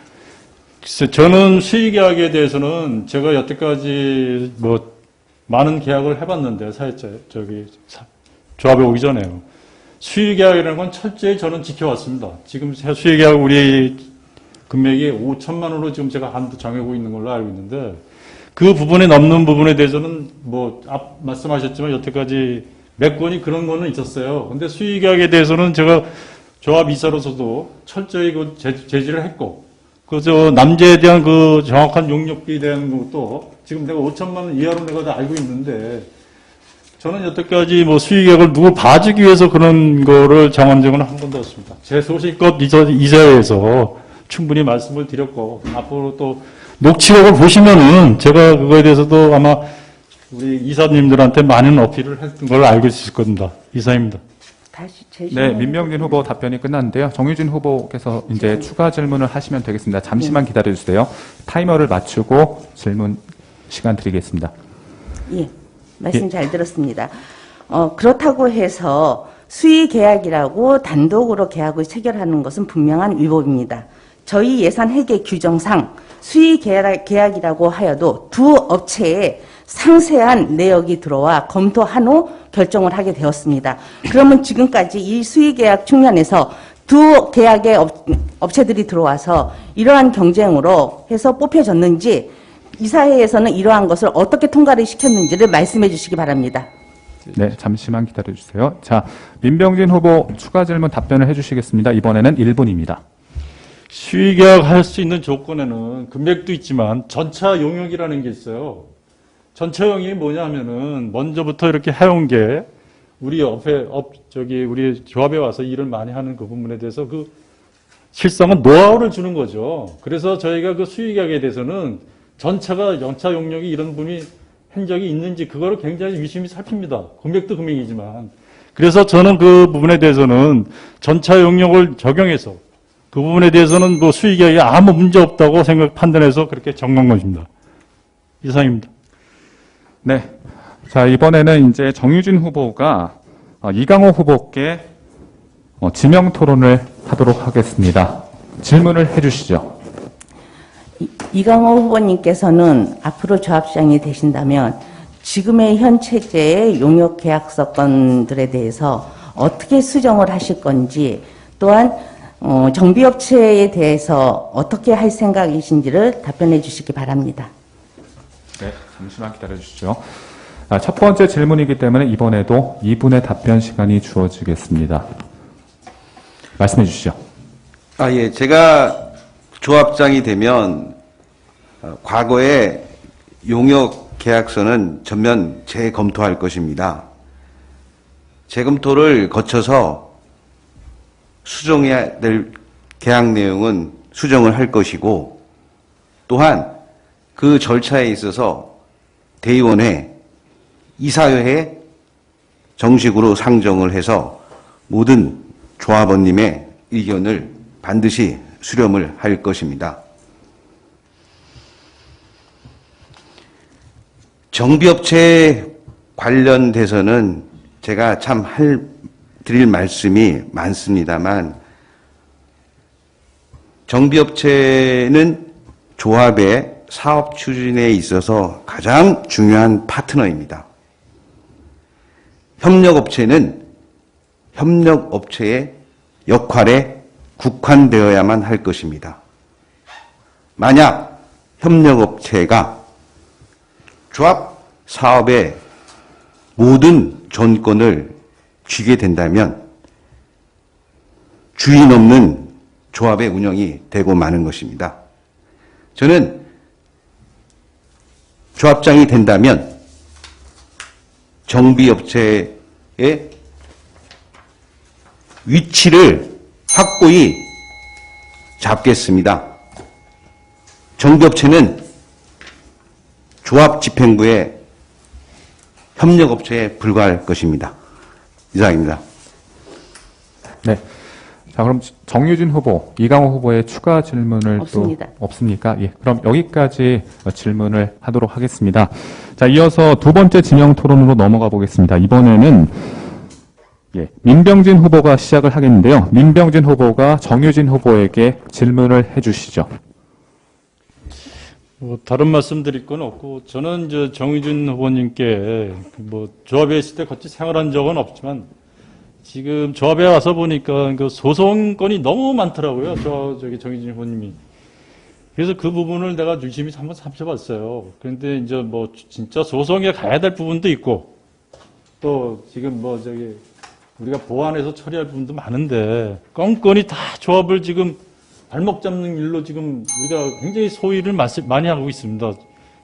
글쎄, 저는 수의계약에 대해서는 제가 여태까지 뭐 많은 계약을 해봤는데 조합에 오기 전에요. 수의계약이라는 건 철저히 저는 지켜왔습니다. 지금 수의계약 우리 금액이 5천만 원으로 지금 제가 한도 정하고 있는 걸로 알고 있는데 그 부분에 넘는 부분에 대해서는 뭐 말씀하셨지만 여태까지 몇 건이 그런 거는 있었어요. 근데 수의계약에 대해서는 제가 조합 이사로서도 철저히 그 제지를 했고 남자에 대한 그 정확한 용역비에 대한 것도 지금 내가 5천만 원 이하로 내가 다 알고 있는데 저는 여태까지 뭐 수의계약을 누구 봐주기 위해서 그런 거를 정한 적은 한 번도 없습니다. 제 소신껏 이사회에서 충분히 말씀을 드렸고 앞으로 또 녹취록을 보시면은 제가 그거에 대해서도 아마 우리 이사님들한테 많은 어필을 했던 걸 알고 있을 겁니다. 이사입니다. 다시 네, 민병진 후보 답변이 끝났는데요. 정유진 후보께서 이제 추가 질문을 하시면 되겠습니다. 잠시만 기다려 주세요. 타이머를 맞추고 질문 시간 드리겠습니다. 예, 말씀 잘 들었습니다. 그렇다고 해서 수의 계약이라고 단독으로 계약을 체결하는 것은 분명한 위법입니다. 저희 예산 회계 규정상 수의 계약이라고 하여도 두 업체에 상세한 내역이 들어와 검토한 후 결정을 하게 되었습니다. 그러면 지금까지 이 수의 계약 측면에서 두 계약의 업체들이 들어와서 이러한 경쟁으로 해서 뽑혀졌는지 이사회에서는 이러한 것을 어떻게 통과를 시켰는지를 말씀해 주시기 바랍니다. 네, 잠시만 기다려 주세요. 자, 민병진 후보 추가 질문 답변을 해주시겠습니다. 이번에는 1분입니다. 수의계약 할 수 있는 조건에는 금액도 있지만 전차 용역이라는 게 있어요. 전차 용역이 뭐냐 하면은 먼저부터 이렇게 해온 게 우리 우리 조합에 와서 일을 많이 하는 그 부분에 대해서 그 실상은 노하우를 주는 거죠. 그래서 저희가 그 수의계약에 대해서는 전차 용역이 이런 부분이 한 적이 있는지 그거를 굉장히 유심히 살핍니다. 금액도 금액이지만. 그래서 저는 그 부분에 대해서는 전차 용역을 적용해서 그 부분에 대해서는 뭐 수의계약에 아무 문제 없다고 판단해서 그렇게 정한 것입니다. 이상입니다. 네. 자, 이번에는 이제 정유진 후보가 이강호 후보께 지명 토론을 하도록 하겠습니다. 질문을 해 주시죠. 이강호 후보님께서는 앞으로 조합장이 되신다면 지금의 현 체제의 용역 계약서 건들에 대해서 어떻게 수정을 하실 건지 또한 정비업체에 대해서 어떻게 할 생각이신지를 답변해 주시기 바랍니다. 네, 잠시만 기다려 주시죠. 첫 번째 질문이기 때문에 이번에도 2분의 답변 시간이 주어지겠습니다. 말씀해 주시죠. 예. 제가 조합장이 되면 과거의 용역 계약서는 전면 재검토할 것입니다. 재검토를 거쳐서 수정해야 될 계약 내용은 수정을 할 것이고 또한 그 절차에 있어서 대의원회, 이사회에 정식으로 상정을 해서 모든 조합원님의 의견을 반드시 수렴을 할 것입니다. 정비업체 관련돼서는 제가 참 드릴 말씀이 많습니다만 정비업체는 조합의 사업 추진에 있어서 가장 중요한 파트너입니다. 협력업체는 협력업체의 역할에 국한되어야만 할 것입니다. 만약 협력업체가 조합 사업의 모든 전권을 쥐게 된다면 주인 없는 조합의 운영이 되고 마는 것입니다. 저는 조합장이 된다면 정비업체의 위치를 확고히 잡겠습니다. 정비업체는 조합 집행부의 협력업체에 불과할 것입니다. 이상입니다. 네. 자, 그럼 정유진 후보, 이강호 후보의 추가 질문을 없습니다. 또 없습니까? 예. 그럼 여기까지 질문을 하도록 하겠습니다. 자, 이어서 두 번째 지명 토론으로 넘어가 보겠습니다. 이번에는 민병진 후보가 시작을 하겠는데요. 민병진 후보가 정유진 후보에게 질문을 해 주시죠. 다른 말씀드릴 건 없고, 저는 이제 정의준 후보님께 뭐 조합에 있을 때 같이 생활한 적은 없지만, 지금 조합에 와서 보니까 그 소송건이 너무 많더라고요. 저기 정의준 후보님이. 그래서 그 부분을 내가 유심히 한번 살펴봤어요. 그런데 이제 뭐 진짜 소송에 가야 될 부분도 있고, 또 지금 뭐 저기 우리가 보완해서 처리할 부분도 많은데, 껌껌이 다 조합을 지금 발목 잡는 일로 지금 우리가 굉장히 소위를 많이 하고 있습니다.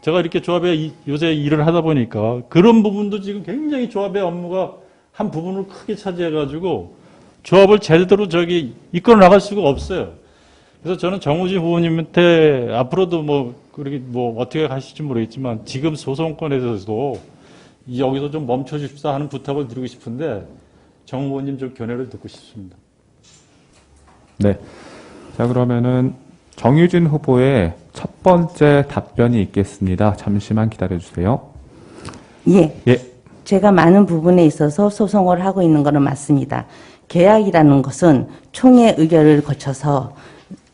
제가 이렇게 조합에 요새 일을 하다 보니까 그런 부분도 지금 굉장히 조합의 업무가 한 부분을 크게 차지해가지고 조합을 제대로 저기 이끌어 나갈 수가 없어요. 그래서 저는 정우진 후보님한테 앞으로도 뭐 그렇게 뭐 어떻게 하실지 모르겠지만 지금 소송권에 대해서도 여기서 좀 멈춰 주십사 하는 부탁을 드리고 싶은데 정 후보님 좀 견해를 듣고 싶습니다. 네. 자, 그러면은 정유진 후보의 첫 번째 답변이 있겠습니다. 잠시만 기다려 주세요. 예. 예. 제가 많은 부분에 있어서 소송을 하고 있는 것은 맞습니다. 계약이라는 것은 총회 의결을 거쳐서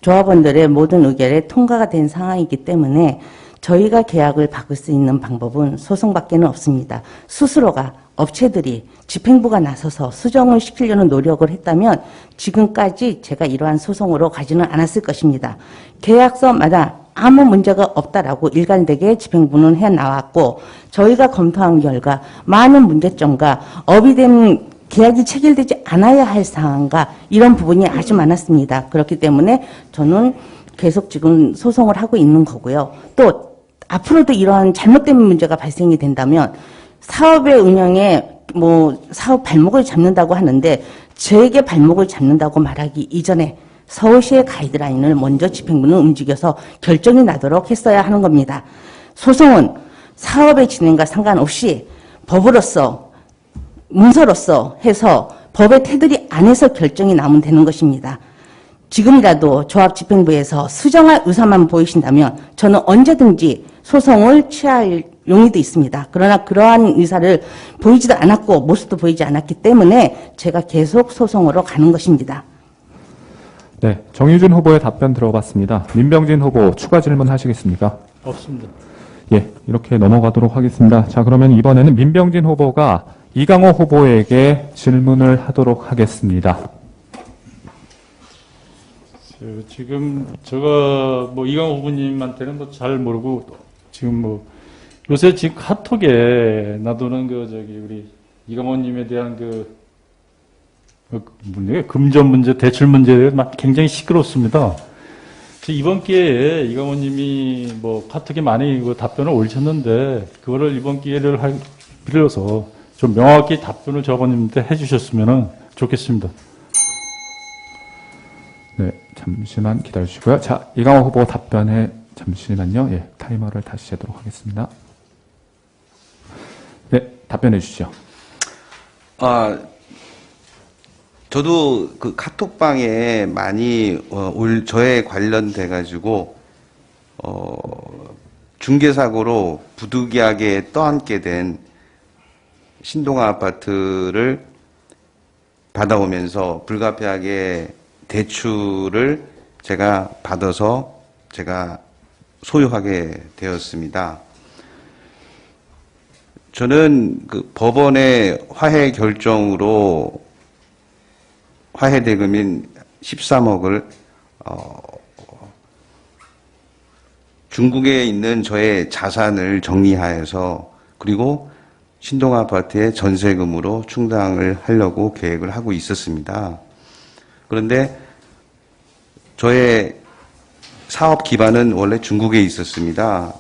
조합원들의 모든 의결에 통과가 된 상황이기 때문에 저희가 계약을 바꿀 수 있는 방법은 소송밖에는 없습니다. 스스로가 업체들이 집행부가 나서서 수정을 시키려는 노력을 했다면 지금까지 제가 이러한 소송으로 가지는 않았을 것입니다. 계약서마다 아무 문제가 없다라고 일관되게 집행부는 해나왔고 저희가 검토한 결과 많은 문제점과 업이된 계약이 체결되지 않아야 할 사항과 이런 부분이 아주 많았습니다. 그렇기 때문에 저는 계속 지금 소송을 하고 있는 거고요. 또 앞으로도 이러한 잘못된 문제가 발생이 된다면 사업의 운영에 뭐 사업 발목을 잡는다고 하는데 저에게 발목을 잡는다고 말하기 이전에 서울시의 가이드라인을 먼저 집행부는 움직여서 결정이 나도록 했어야 하는 겁니다. 소송은 사업의 진행과 상관없이 법으로서 문서로서 해서 법의 테두리 안에서 결정이 나면 되는 것입니다. 지금이라도 조합 집행부에서 수정할 의사만 보이신다면 저는 언제든지 소송을 취할 용의도 있습니다. 그러나 그러한 의사를 보이지도 않았고 모습도 보이지 않았기 때문에 제가 계속 소송으로 가는 것입니다. 네. 정유진 후보의 답변 들어봤습니다. 민병진 후보 추가 질문 하시겠습니까? 없습니다. 예. 이렇게 넘어가도록 하겠습니다. 자, 그러면 이번에는 민병진 후보가 이강호 후보에게 질문을 하도록 하겠습니다. 지금 제가 뭐 이강호 후보님한테는 뭐 잘 모르고 지금 뭐 요새 지금 카톡에 나도는 그 저기 우리 이강호님에 대한 그 금전 문제, 대출 문제에 굉장히 시끄럽습니다. 이번 기회에 이강호님이 뭐 카톡에 많이 그 답변을 올리셨는데 그거를 이번 기회를 빌려서 좀 명확히 답변을 저번님한테 해주셨으면 좋겠습니다. 네, 잠시만 기다려주시고요. 자, 이강호 후보 답변에 잠시만요. 예, 타이머를 다시 재도록 하겠습니다. 네, 답변해 주시죠. 저도 그 카톡방에 많이 저에 관련돼 가지고 중개사고로 부득이하게 떠안게 된 신동아 아파트를 받아오면서 불가피하게 대출을 제가 받아서 제가 소유하게 되었습니다. 저는 그 법원의 화해 결정으로 화해 대금인 13억을 중국에 있는 저의 자산을 정리하여서 그리고 신동아 아파트의 전세금으로 충당을 하려고 계획을 하고 있었습니다. 그런데 저의 사업 기반은 원래 중국에 있었습니다.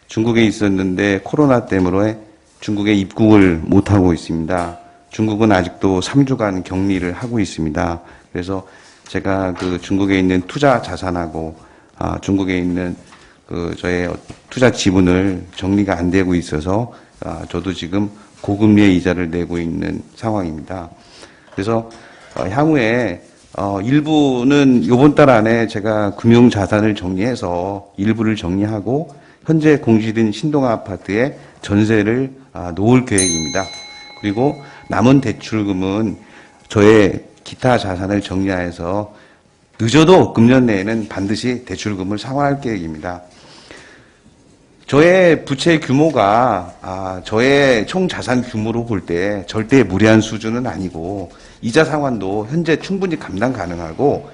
중국에 있었는데 코로나 때문에 중국에 입국을 못하고 있습니다. 중국은 아직도 3주간 격리를 하고 있습니다. 그래서 제가 그 중국에 있는 투자 자산하고 중국에 있는 그 저의 투자 지분을 정리가 안 되고 있어서 저도 지금 고금리의 이자를 내고 있는 상황입니다. 그래서 향후에 일부는 이번 달 안에 제가 금융 자산을 정리해서 일부를 정리하고 현재 공시된 신동아 아파트에 전세를 놓을 계획입니다. 그리고 남은 대출금은 저의 기타 자산을 정리해서 늦어도 금년 내에는 반드시 대출금을 상환할 계획입니다. 저의 부채 규모가 저의 총 자산 규모로 볼 때 절대 무리한 수준은 아니고 이자 상환도 현재 충분히 감당 가능하고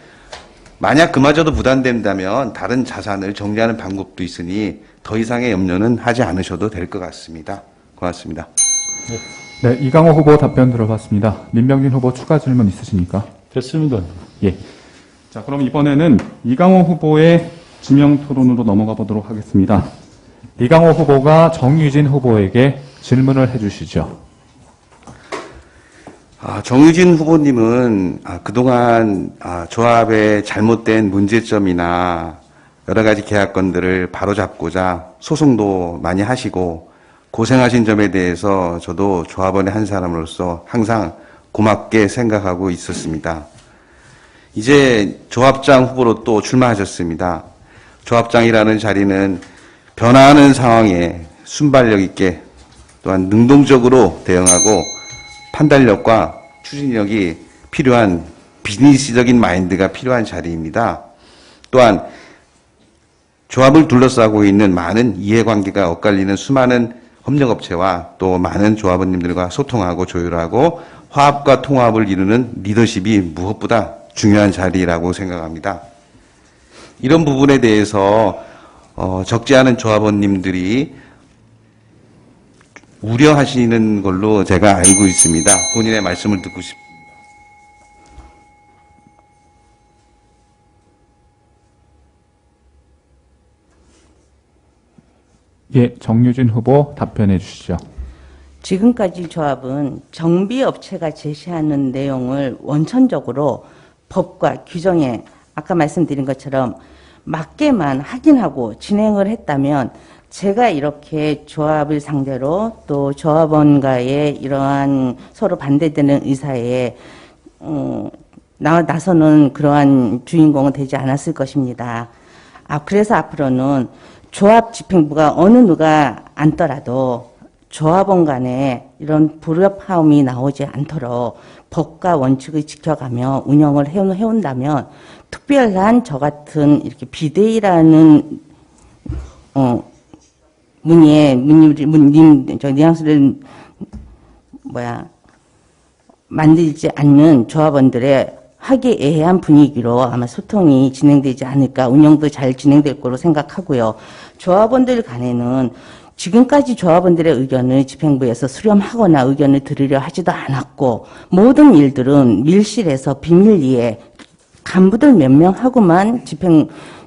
만약 그마저도 부담된다면 다른 자산을 정리하는 방법도 있으니 더 이상의 염려는 하지 않으셔도 될 것 같습니다. 고맙습니다. 네, 이강호 후보 답변 들어봤습니다. 민병진 후보 추가 질문 있으십니까? 됐습니다. 예. 자, 그럼 이번에는 이강호 후보의 지명 토론으로 넘어가 보도록 하겠습니다. 이강호 후보가 정유진 후보에게 질문을 해주시죠. 정유진 후보님은 그동안 조합의 잘못된 문제점이나 여러 가지 계약건들을 바로잡고자 소송도 많이 하시고 고생하신 점에 대해서 저도 조합원의 한 사람으로서 항상 고맙게 생각하고 있었습니다. 이제 조합장 후보로 또 출마하셨습니다. 조합장이라는 자리는 변화하는 상황에 순발력 있게 또한 능동적으로 대응하고 판단력과 추진력이 필요한 비즈니스적인 마인드가 필요한 자리입니다. 또한 조합을 둘러싸고 있는 많은 이해관계가 엇갈리는 수많은 협력업체와 또 많은 조합원님들과 소통하고 조율하고 화합과 통합을 이루는 리더십이 무엇보다 중요한 자리라고 생각합니다. 이런 부분에 대해서 적지 않은 조합원님들이 우려하시는 걸로 제가 알고 있습니다. 본인의 말씀을 듣고 싶습니다. 예, 정유진 후보 답변해 주시죠. 지금까지 조합은 정비업체가 제시하는 내용을 원천적으로 법과 규정에 아까 말씀드린 것처럼 맞게만 확인하고 진행을 했다면 제가 이렇게 조합을 상대로 또 조합원과의 이러한 서로 반대되는 의사에 나서는 그러한 주인공은 되지 않았을 것입니다. 그래서 앞으로는 조합 집행부가 어느 누가 앉더라도 조합원 간에 이런 불협화음이 나오지 않도록 법과 원칙을 지켜가며 운영을 해온다면 특별한 저 같은 이렇게 비대위라는 뉘앙스를 만들지 않는 조합원들의 화기애애한 분위기로 아마 소통이 진행되지 않을까, 운영도 잘 진행될 거로 생각하고요. 조합원들 간에는 지금까지 조합원들의 의견을 집행부에서 수렴하거나 의견을 들으려 하지도 않았고 모든 일들은 밀실에서 비밀리에 간부들 몇 명하고만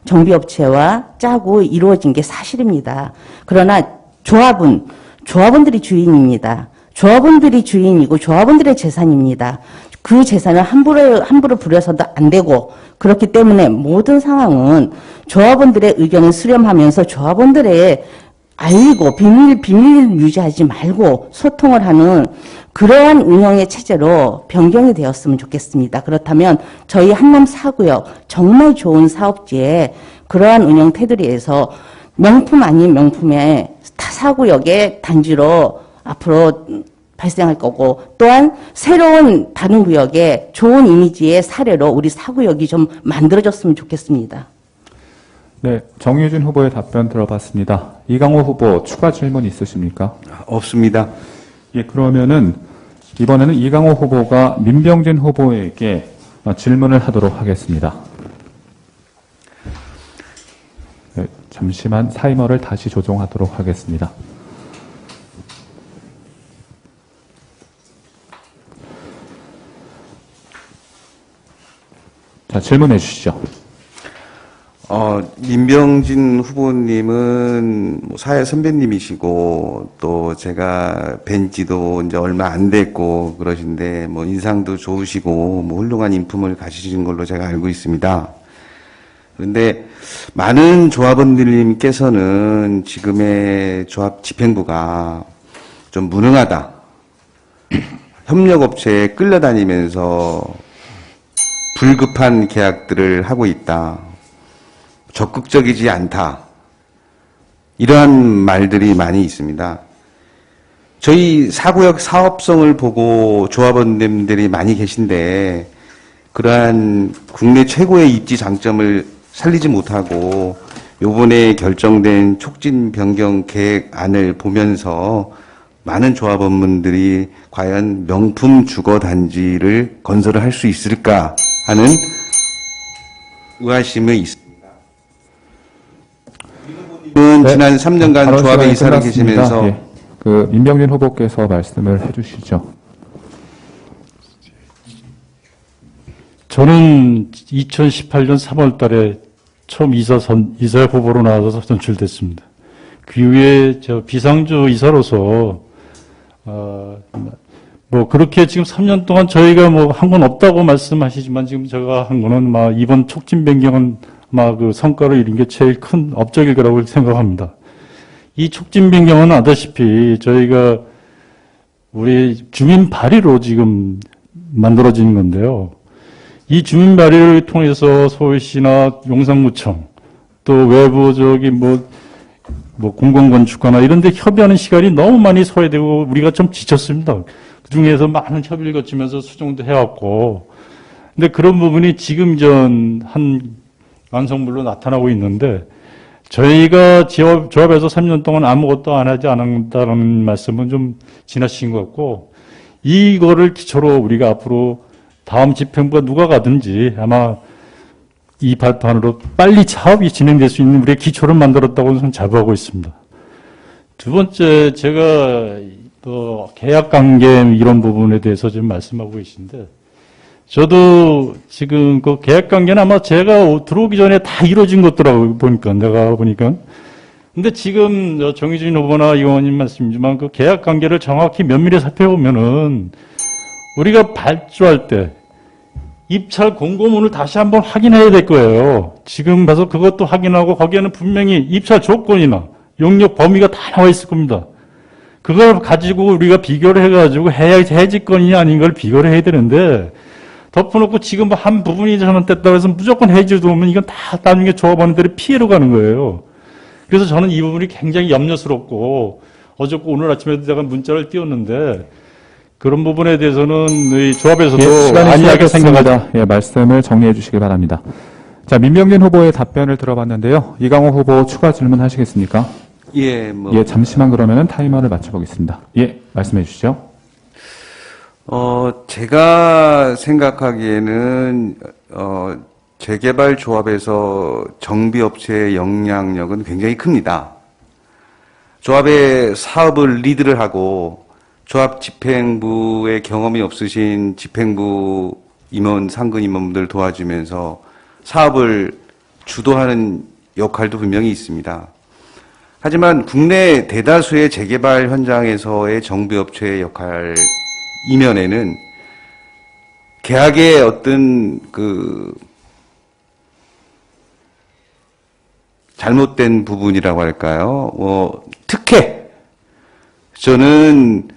정비업체와 짜고 이루어진 게 사실입니다. 그러나 조합은 조합원들이 주인입니다. 조합원들이 주인이고 조합원들의 재산입니다. 그 재산을 함부로 부려서도 안 되고 그렇기 때문에 모든 상황은 조합원들의 의견을 수렴하면서 조합원들의 알리고 비밀 유지하지 말고 소통을 하는 그러한 운영의 체제로 변경이 되었으면 좋겠습니다. 그렇다면 저희 한남 4구역 정말 좋은 사업지에 그러한 운영 테두리에서 명품 아닌 명품의 4구역의 단지로 앞으로 발생할 거고 또한 새로운 다른 구역에 좋은 이미지의 사례로 우리 4구역이 좀 만들어졌으면 좋겠습니다. 네, 정유진 후보의 답변 들어봤습니다. 이강호 후보 추가 질문 있으십니까? 없습니다. 예, 그러면은 이번에는 이강호 후보가 민병진 후보에게 질문을 하도록 하겠습니다. 네, 잠시만 타이머를 다시 조정하도록 하겠습니다. 자, 질문해 주시죠. 민병진 후보님은 사회 선배님이시고 또 제가 뵌 지도 이제 얼마 안 됐고 그러신데 인상도 좋으시고 훌륭한 인품을 가지신 걸로 제가 알고 있습니다. 그런데 많은 조합원들님께서는 지금의 조합 집행부가 좀 무능하다. 협력업체에 끌려다니면서 불급한 계약들을 하고 있다. 적극적이지 않다. 이러한 말들이 많이 있습니다. 저희 4구역 사업성을 보고 조합원님들이 많이 계신데 그러한 국내 최고의 입지 장점을 살리지 못하고 요번에 결정된 촉진 변경 계획안을 보면서 많은 조합원분들이 과연 명품 주거 단지를 건설을 할 수 있을까 하는 의아심이 있습니다. 네. 지난 3년간 발언 조합에 시간이 이사를 끝났습니다. 계시면서 예. 그 민병진 후보께서 말씀을 해주시죠. 저는 2018년 3월 달에 처음 이사 후보로 나와서 선출됐습니다. 그 이후에 저 비상주 이사로서, 뭐, 그렇게 지금 3년 동안 저희가 뭐 한 건 없다고 말씀하시지만 지금 제가 한 거는 이번 촉진 변경은 그 성과를 이룬 게 제일 큰 업적일 거라고 생각합니다. 이 촉진 변경은 아다시피 저희가 우리 주민 발의로 지금 만들어진 건데요. 이 주민 발의를 통해서 서울시나 용산구청 또 외부 공공건축가나 이런 데 협의하는 시간이 너무 많이 소요되고 우리가 좀 지쳤습니다. 그 중에서 많은 협의를 거치면서 수정도 해왔고. 근데 그런 부분이 지금 한 완성물로 나타나고 있는데 저희가 조합에서 3년 동안 아무것도 안 하지 않는다는 말씀은 좀 지나친 것 같고 이거를 기초로 우리가 앞으로 다음 집행부가 누가 가든지 아마 이 발판으로 빨리 사업이 진행될 수 있는 우리의 기초를 만들었다고 저는 자부하고 있습니다. 두 번째, 제가 또 계약관계 이런 부분에 대해서 지금 말씀하고 계신데 저도 지금 그 계약관계는 아마 제가 들어오기 전에 다 이루어진 것더라고요. 내가 보니까. 근데 지금 정의진 후보나 이 의원님 말씀이지만 그 계약관계를 정확히 면밀히 살펴보면은 우리가 발주할 때 입찰 공고문을 다시 한번 확인해야 될 거예요. 지금 가서 그것도 확인하고 거기에는 분명히 입찰 조건이나 용역 범위가 다 나와 있을 겁니다. 그걸 가지고 우리가 비교를 해가지고 해지권이냐 아닌 걸 비교를 해야 되는데 덮어놓고 지금 한 부분이 잘못됐다고 해서 무조건 해지도 오면 이건 다 나중에 조합원들이 피해로 가는 거예요. 그래서 저는 이 부분이 굉장히 염려스럽고 어저께 오늘 아침에도 제가 문자를 띄웠는데 그런 부분에 대해서는 이 조합에서도 시간이 안이하게 생각하지. 시작했습니다. 말씀을 정리해 주시기 바랍니다. 자, 민병진 후보의 답변을 들어봤는데요. 이강호 후보 추가 질문 하시겠습니까? 예, 잠시만 그러면은 타이머를 맞춰보겠습니다. 말씀해 주시죠. 제가 생각하기에는 재개발 조합에서 정비업체의 영향력은 굉장히 큽니다. 조합의 사업을 리드를 하고 조합 집행부의 경험이 없으신 집행부 임원, 상근 임원분들 도와주면서 사업을 주도하는 역할도 분명히 있습니다. 하지만 국내 대다수의 재개발 현장에서의 정비업체의 역할 이면에는 계약의 어떤 잘못된 부분이라고 할까요? 특혜. 저는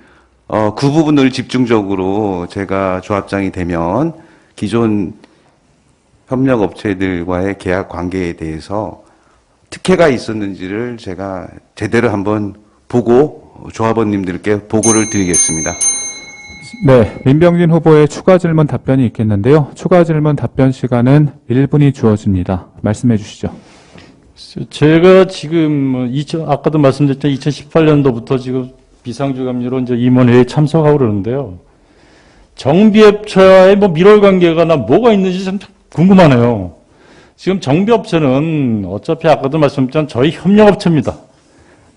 그 부분을 집중적으로 제가 조합장이 되면 기존 협력업체들과의 계약 관계에 대해서 특혜가 있었는지를 제가 제대로 한번 보고 조합원님들께 보고를 드리겠습니다. 네, 민병진 후보의 추가 질문 답변이 있겠는데요. 추가 질문 답변 시간은 1분이 주어집니다. 말씀해 주시죠. 제가 지금 아까도 말씀드렸지만 2018년도부터 지금 비상주감리로 이제 임원회에 참석하고 그러는데요. 정비업체와의 밀월 관계가 뭐가 있는지 좀 궁금하네요. 지금 정비업체는 어차피 아까도 말씀드렸지만 저희 협력업체입니다.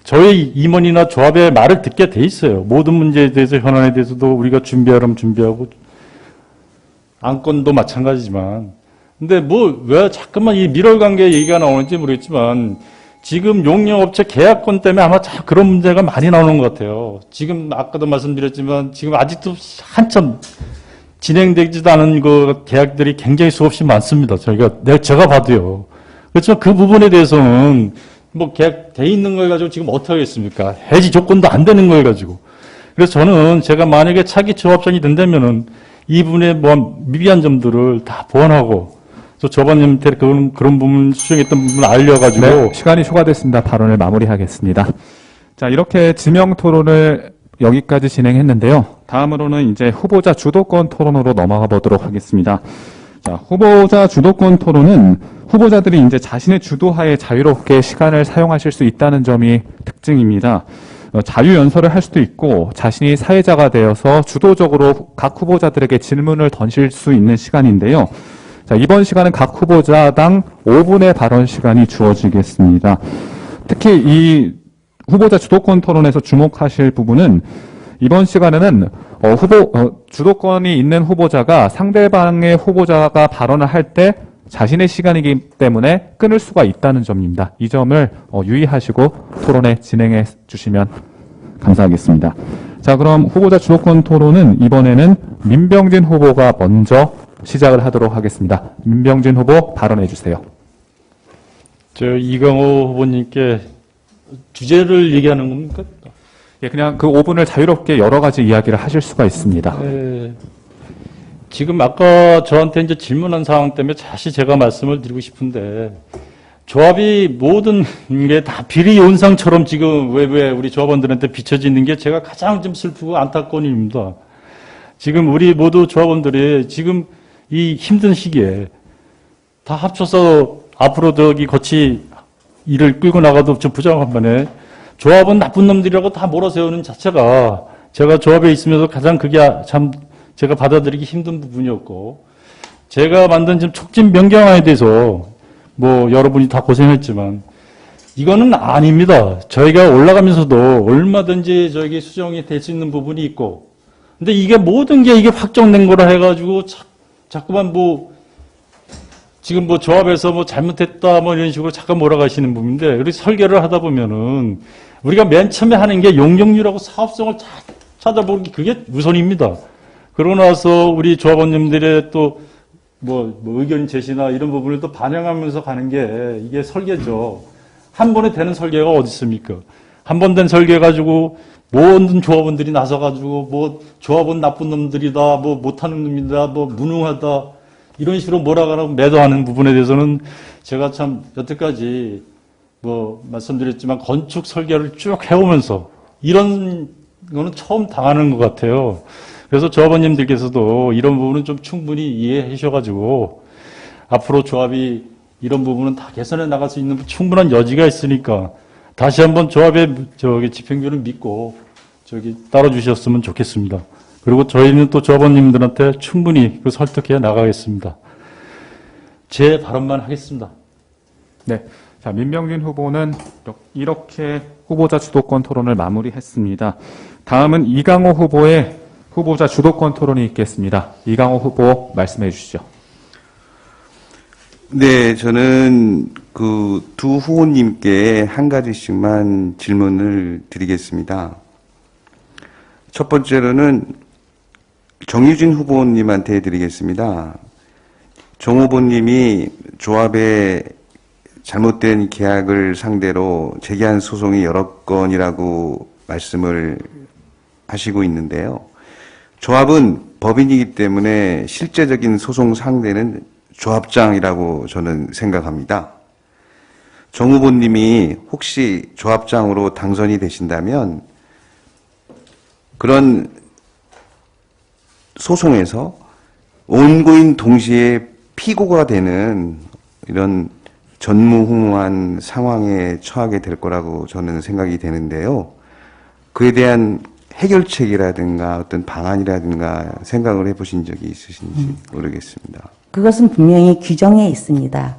저희 임원이나 조합의 말을 듣게 돼 있어요. 모든 문제에 대해서 현안에 대해서도 우리가 준비하라면 준비하고 안건도 마찬가지지만 근데 왜 자꾸만 이 밀월 관계 얘기가 나오는지 모르겠지만 지금 용역업체 계약권 때문에 아마 참 그런 문제가 많이 나오는 것 같아요. 지금 아까도 말씀드렸지만 지금 아직도 한참 진행되지도 않은 그 계약들이 굉장히 수없이 많습니다. 제가 봐도요. 그렇지만 그 부분에 대해서는 계약 돼 있는 걸 가지고 지금 어떻게 하겠습니까? 해지 조건도 안 되는 걸 가지고. 그래서 저는 제가 만약에 차기 조합장이 된다면은 이 부분에 미비한 점들을 다 보완하고 또 조합원님한테 그런 부분 수정했던 부분 알려가지고. 네, 시간이 초과됐습니다. 발언을 마무리하겠습니다. 자, 이렇게 지명 토론을 여기까지 진행했는데요. 다음으로는 이제 후보자 주도권 토론으로 넘어가 보도록 하겠습니다. 자, 후보자 주도권 토론은 후보자들이 이제 자신의 주도하에 자유롭게 시간을 사용하실 수 있다는 점이 특징입니다. 자유연설을 할 수도 있고 자신이 사회자가 되어서 주도적으로 각 후보자들에게 질문을 던질 수 있는 시간인데요. 자, 이번 시간은 각 후보자당 5분의 발언 시간이 주어지겠습니다. 특히 이 후보자 주도권 토론에서 주목하실 부분은 이번 시간에는 주도권이 있는 후보자가 상대방의 후보자가 발언을 할 때 자신의 시간이기 때문에 끊을 수가 있다는 점입니다. 이 점을 유의하시고 토론에 진행해 주시면 감사하겠습니다. 자, 그럼 후보자 주도권 토론은 이번에는 민병진 후보가 먼저 시작을 하도록 하겠습니다. 민병진 후보 발언해 주세요. 저 이강호 후보님께 주제를 얘기하는 겁니까? 예, 그냥 그 5분을 자유롭게 여러 가지 이야기를 하실 수가 있습니다. 네. 지금 아까 저한테 이제 질문한 상황 때문에 다시 제가 말씀을 드리고 싶은데, 조합이 모든 게 다 비리온상처럼 지금 왜 우리 조합원들한테 비춰지는 게 제가 가장 좀 슬프고 안타까운 일입니다. 지금 우리 모두 조합원들이 지금 이 힘든 시기에 다 합쳐서 앞으로 저기 같이 일을 끌고 나가도 좀 부정한 반면에 조합은 나쁜 놈들이라고 다 몰아세우는 자체가 제가 조합에 있으면서 가장 그게 참 제가 받아들이기 힘든 부분이었고, 제가 만든 지금 촉진 변경안에 대해서 뭐 여러분이 다 고생했지만 이거는 아닙니다. 저희가 올라가면서도 얼마든지 저에게 수정이 될 수 있는 부분이 있고, 근데 이게 모든 게 이게 확정된 거라 해가지고 자꾸만 뭐 지금 뭐 조합에서 뭐 잘못했다 뭐 이런 식으로 잠깐 몰아가시는 부분인데, 우리 설계를 하다 보면은 우리가 맨 처음에 하는 게 용적률하고 사업성을 찾아보는 게 그게 우선입니다. 그러고 나서 우리 조합원님들의 또 뭐 의견 제시나 이런 부분을 또 반영하면서 가는 게 이게 설계죠. 한 번에 되는 설계가 어디 있습니까? 한 번 된 설계 가지고 모든 조합원들이 나서가지고 뭐 조합원 나쁜 놈들이다, 뭐 못하는 놈이다, 뭐 무능하다 이런 식으로 몰아가라고 매도하는 부분에 대해서는 제가 참 여태까지 뭐 말씀드렸지만 건축 설계를 쭉 해오면서 이런 거는 처음 당하는 것 같아요. 그래서 조합원님들께서도 이런 부분은 좀 충분히 이해해 주셔가지고 앞으로 조합이 이런 부분은 다 개선해 나갈 수 있는 충분한 여지가 있으니까 다시 한번 조합의 집행률을 믿고 따라 주셨으면 좋겠습니다. 그리고 저희는 또 조합원님들한테 충분히 설득해 나가겠습니다. 제 발언만 하겠습니다. 네. 자, 민병진 후보는 이렇게 후보자 주도권 토론을 마무리했습니다. 다음은 이강호 후보의 후보자 주도권 토론이 있겠습니다. 이강호 후보 말씀해 주시죠. 네, 저는 그 두 후보님께 한 가지씩만 질문을 드리겠습니다. 첫 번째로는 정유진 후보님한테 드리겠습니다. 정 후보님이 조합의 잘못된 계약을 상대로 제기한 소송이 여러 건이라고 말씀을 하시고 있는데요. 조합은 법인이기 때문에 실제적인 소송 상대는 조합장이라고 저는 생각합니다. 정 후보님이 혹시 조합장으로 당선이 되신다면 그런 소송에서 원고인 동시에 피고가 되는 이런 전무후무한 상황에 처하게 될 거라고 저는 생각이 되는데요. 그에 대한 해결책이라든가 어떤 방안이라든가 생각을 해보신 적이 있으신지 모르겠습니다. 그것은 분명히 규정에 있습니다.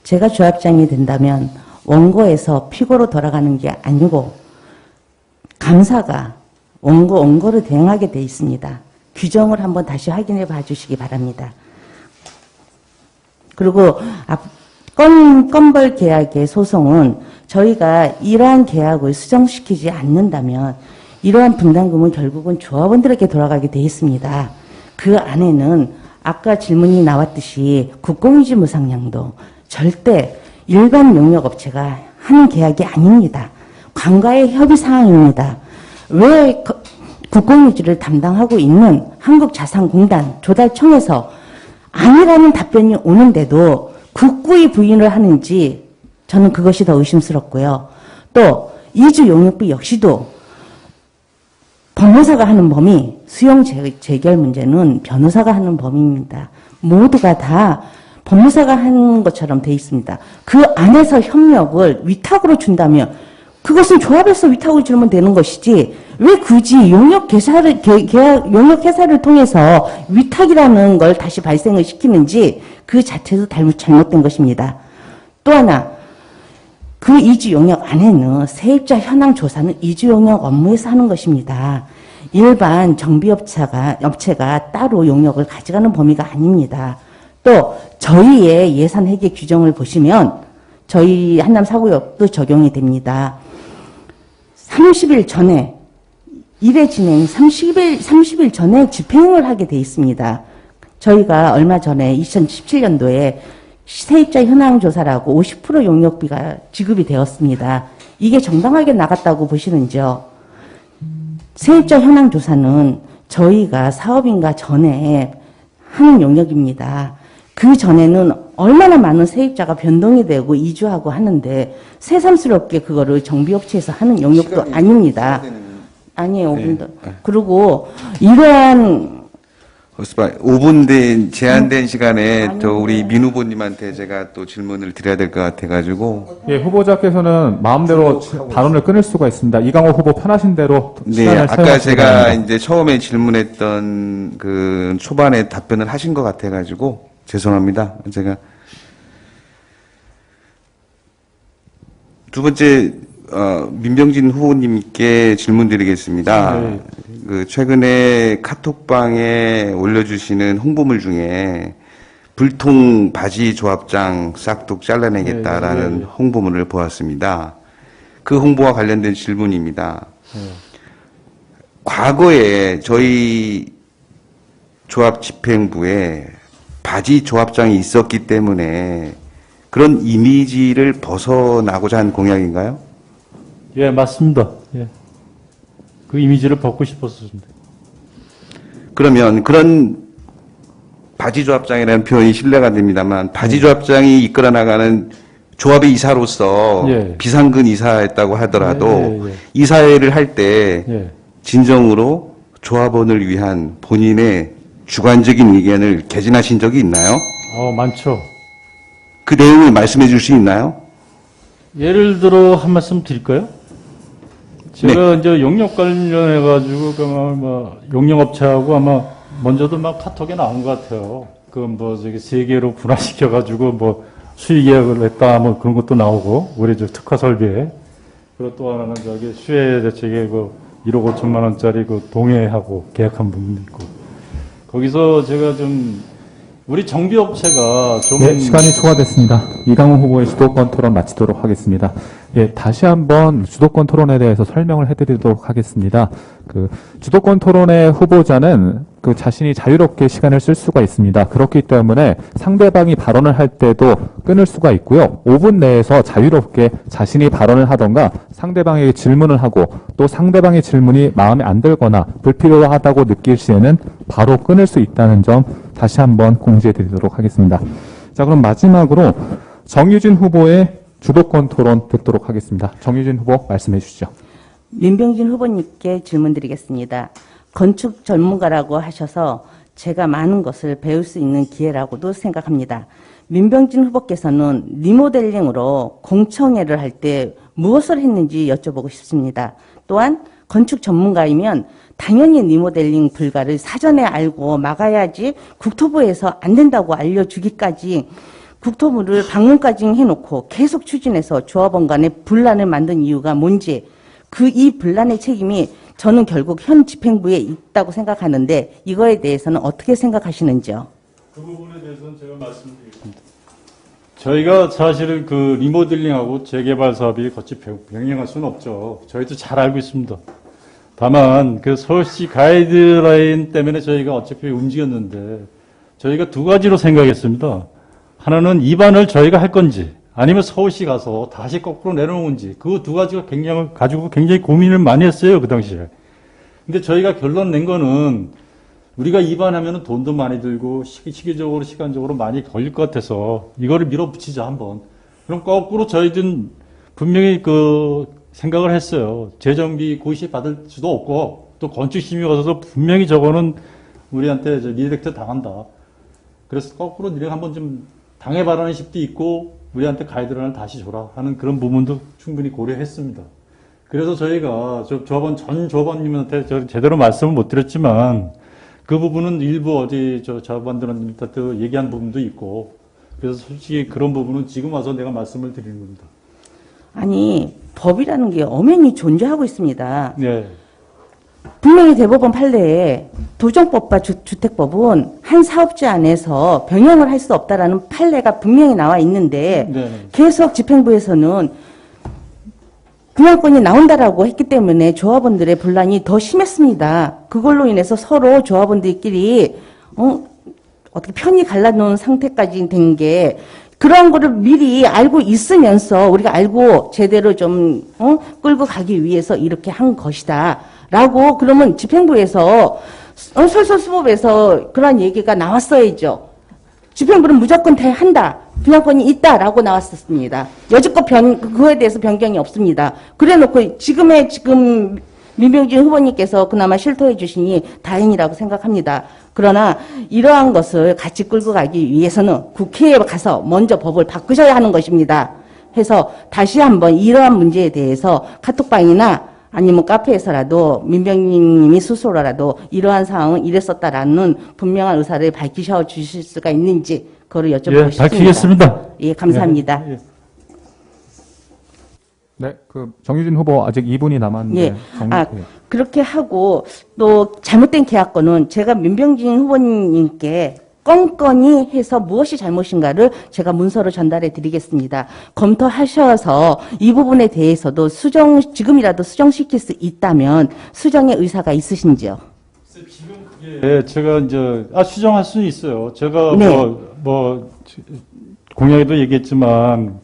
제가 조합장이 된다면 원고에서 피고로 돌아가는 게 아니고 감사가 원고를 대행하게 돼 있습니다. 규정을 한번 다시 확인해 봐 주시기 바랍니다. 그리고 건벌 계약의 소송은 저희가 이러한 계약을 수정시키지 않는다면 이러한 분담금은 결국은 조합원들에게 돌아가게 돼 있습니다. 그 안에는 아까 질문이 나왔듯이 국공유지 무상량도 절대 일반 용역업체가 하는 계약이 아닙니다. 관가의 협의 사항입니다. 왜 국공유지를 담당하고 있는 한국자산공단 조달청에서 아니라는 답변이 오는데도 굳고이 부인을 하는지 저는 그것이 더 의심스럽고요. 또 이주 용역비 역시도 변호사가 하는 범위, 수용 재결 문제는 변호사가 하는 범위입니다. 모두가 다 법무사가 하는 것처럼 돼 있습니다. 그 안에서 협력을 위탁으로 준다면 그것은 조합에서 위탁을 주면 되는 것이지 왜 굳이 용역 회사를 통해서 위탁이라는 걸 다시 발생을 시키는지 그 자체도 잘못된 것입니다. 또 하나, 그 이주 용역 안에는 세입자 현황 조사는 이주 용역 업무에서 하는 것입니다. 일반 정비업체가 따로 용역을 가져가는 범위가 아닙니다. 또 저희의 예산 회계 규정을 보시면 저희 한남 4구역도 적용이 됩니다. 30일 전에 일의 진행 30일 전에 집행을 하게 돼 있습니다. 저희가 얼마 전에 2017년도에 세입자 현황 조사라고 50% 용역비가 지급이 되었습니다. 이게 정당하게 나갔다고 보시는지요? 세입자 현황 조사는 저희가 사업인가 전에 하는 용역입니다. 그 전에는 얼마나 많은 세입자가 변동이 되고 이주하고 하는데 새삼스럽게 그거를 정비업체에서 하는 용역도 아닙니다. 아니에요, 5분도. 그리고 이러한 5분 된 제한된 시간에 또 우리 민 후보님한테 제가 또 질문을 드려야 될 것 같아가지고. 예, 후보자께서는 마음대로 발언을 끊을 수가 있습니다. 이강호 후보 편하신 대로 네, 시간을 아까 사용하시기 제가 바랍니다. 이제 처음에 질문했던 그 초반에 답변을 하신 것 같아가지고 죄송합니다. 제가 두 번째 민병진 후보님께 질문드리겠습니다. 네. 그 최근에 카톡방에 올려주시는 홍보물 중에 불통 바지 조합장 싹둑 잘라내겠다라는 네, 네. 홍보물을 보았습니다. 그 홍보와 관련된 질문입니다. 과거에 저희 조합 집행부에 바지 조합장이 있었기 때문에 그런 이미지를 벗어나고자 한 공약인가요? 예, 맞습니다. 예. 그 이미지를 벗고 싶었습니다. 그러면 그런 바지 조합장이라는 표현이 신뢰가 됩니다만 바지 조합장이 이끌어 나가는 조합의 이사로서 예. 비상근 이사했다고 하더라도 예, 예. 이사회를 할 때 예. 진정으로 조합원을 위한 본인의 주관적인 의견을 개진하신 적이 있나요? 많죠. 그 내용을 말씀해 줄 수 있나요? 예를 들어 한 말씀 드릴까요? 제가 이제 용역 관련해가지고, 용역업체하고 아마 먼저도 막 카톡에 나온 것 같아요. 세계로 분화시켜가지고 수의 계약을 했다, 그런 것도 나오고, 우리 특화 설비에. 그리고 또 하나는 수혜 대책에 1억 5천만 원짜리 동해하고 계약한 부분도 있고. 거기서 제가 우리 정비업체가 네, 시간이 초과됐습니다. 이강호 후보의 주도권 토론 마치도록 하겠습니다. 예, 다시 한번 주도권 토론에 대해서 설명을 해드리도록 하겠습니다. 주도권 토론의 후보자는 자신이 자유롭게 시간을 쓸 수가 있습니다. 그렇기 때문에 상대방이 발언을 할 때도 끊을 수가 있고요. 5분 내에서 자유롭게 자신이 발언을 하던가 상대방에게 질문을 하고 또 상대방의 질문이 마음에 안 들거나 불필요하다고 느낄 시에는 바로 끊을 수 있다는 점 다시 한번 공지해 드리도록 하겠습니다. 자, 그럼 마지막으로 정유진 후보의 주도권 토론 듣도록 하겠습니다. 정유진 후보 말씀해 주시죠. 민병진 후보님께 질문드리겠습니다. 건축 전문가라고 하셔서 제가 많은 것을 배울 수 있는 기회라고도 생각합니다. 민병진 후보께서는 리모델링으로 공청회를 할 때 무엇을 했는지 여쭤보고 싶습니다. 또한 건축 전문가이면 당연히 리모델링 불가를 사전에 알고 막아야지 국토부에서 안 된다고 알려주기까지 국토부를 방문까지 해놓고 계속 추진해서 조합원 간의 분란을 만든 이유가 뭔지 이 분란의 책임이 저는 결국 현 집행부에 있다고 생각하는데 이거에 대해서는 어떻게 생각하시는지요? 그 부분에 대해서는 제가 말씀드리겠습니다. 저희가 사실은 리모델링하고 재개발 사업이 같이 병행할 수는 없죠. 저희도 잘 알고 있습니다. 다만 서울시 가이드라인 때문에 저희가 어차피 움직였는데 저희가 두 가지로 생각했습니다. 하나는 입안을 저희가 할 건지 아니면 서울시 가서 다시 거꾸로 내려오는지 그 두 가지가 가지고 굉장히 고민을 많이 했어요, 그 당시에. 근데 저희가 결론 낸 거는 우리가 입안하면 돈도 많이 들고 시기적으로 시간적으로 많이 걸릴 것 같아서 이거를 밀어붙이자 한번. 그럼 거꾸로 저희들은 분명히 생각을 했어요. 재정비 고시 받을 수도 없고 또 건축심의 가서도 분명히 저거는 우리한테 리젝트 당한다. 그래서 거꾸로 니네 한번 좀 당해봐라는 식도 있고 우리한테 가이드라인을 다시 줘라 하는 그런 부분도 충분히 고려했습니다. 그래서 저희가 전 조합원님한테 제대로 말씀을 못 드렸지만 그 부분은 일부 어디 조합원들한테 얘기한 부분도 있고 그래서 솔직히 그런 부분은 지금 와서 내가 말씀을 드리는 겁니다. 아니, 법이라는 게 엄연히 존재하고 있습니다. 네. 분명히 대법원 판례에 도정법과 주택법은 한 사업자 안에서 병행을 할 수 없다라는 판례가 분명히 나와 있는데 네. 계속 집행부에서는 분양권이 나온다라고 했기 때문에 조합원들의 분란이 더 심했습니다. 그걸로 인해서 서로 조합원들끼리 어떻게 편히 갈라놓은 상태까지 된 게 그런 거를 미리 알고 있으면서 우리가 알고 제대로 좀 끌고 가기 위해서 이렇게 한 것이다. 라고 그러면 집행부에서 솔솔수법에서 그런 얘기가 나왔어야죠. 집행부는 무조건 한다. 분양권이 있다라고 나왔었습니다. 여지껏 그거에 대해서 변경이 없습니다. 그래놓고 지금 민병진 후보님께서 그나마 실토해 주시니 다행이라고 생각합니다. 그러나 이러한 것을 같이 끌고 가기 위해서는 국회에 가서 먼저 법을 바꾸셔야 하는 것입니다. 해서 다시 한번 이러한 문제에 대해서 카톡방이나 아니면 카페에서라도 민병진님이 스스로라도 이러한 상황은 이랬었다라는 분명한 의사를 밝히셔 주실 수가 있는지 그거를 여쭤보고 예, 싶습니다. 밝히겠습니다. 예, 감사합니다. 예. 네, 정유진 후보 아직 2분이 남았는데. 예. 그렇게 하고 또 잘못된 계약권은 제가 민병진 후보님께 건건히 해서 무엇이 잘못인가를 제가 문서로 전달해 드리겠습니다. 검토하셔서 이 부분에 대해서도 지금이라도 수정시킬 수 있다면 수정의 의사가 있으신지요? 예, 제가 수정할 수는 있어요. 제가 네. 공약에도 얘기했지만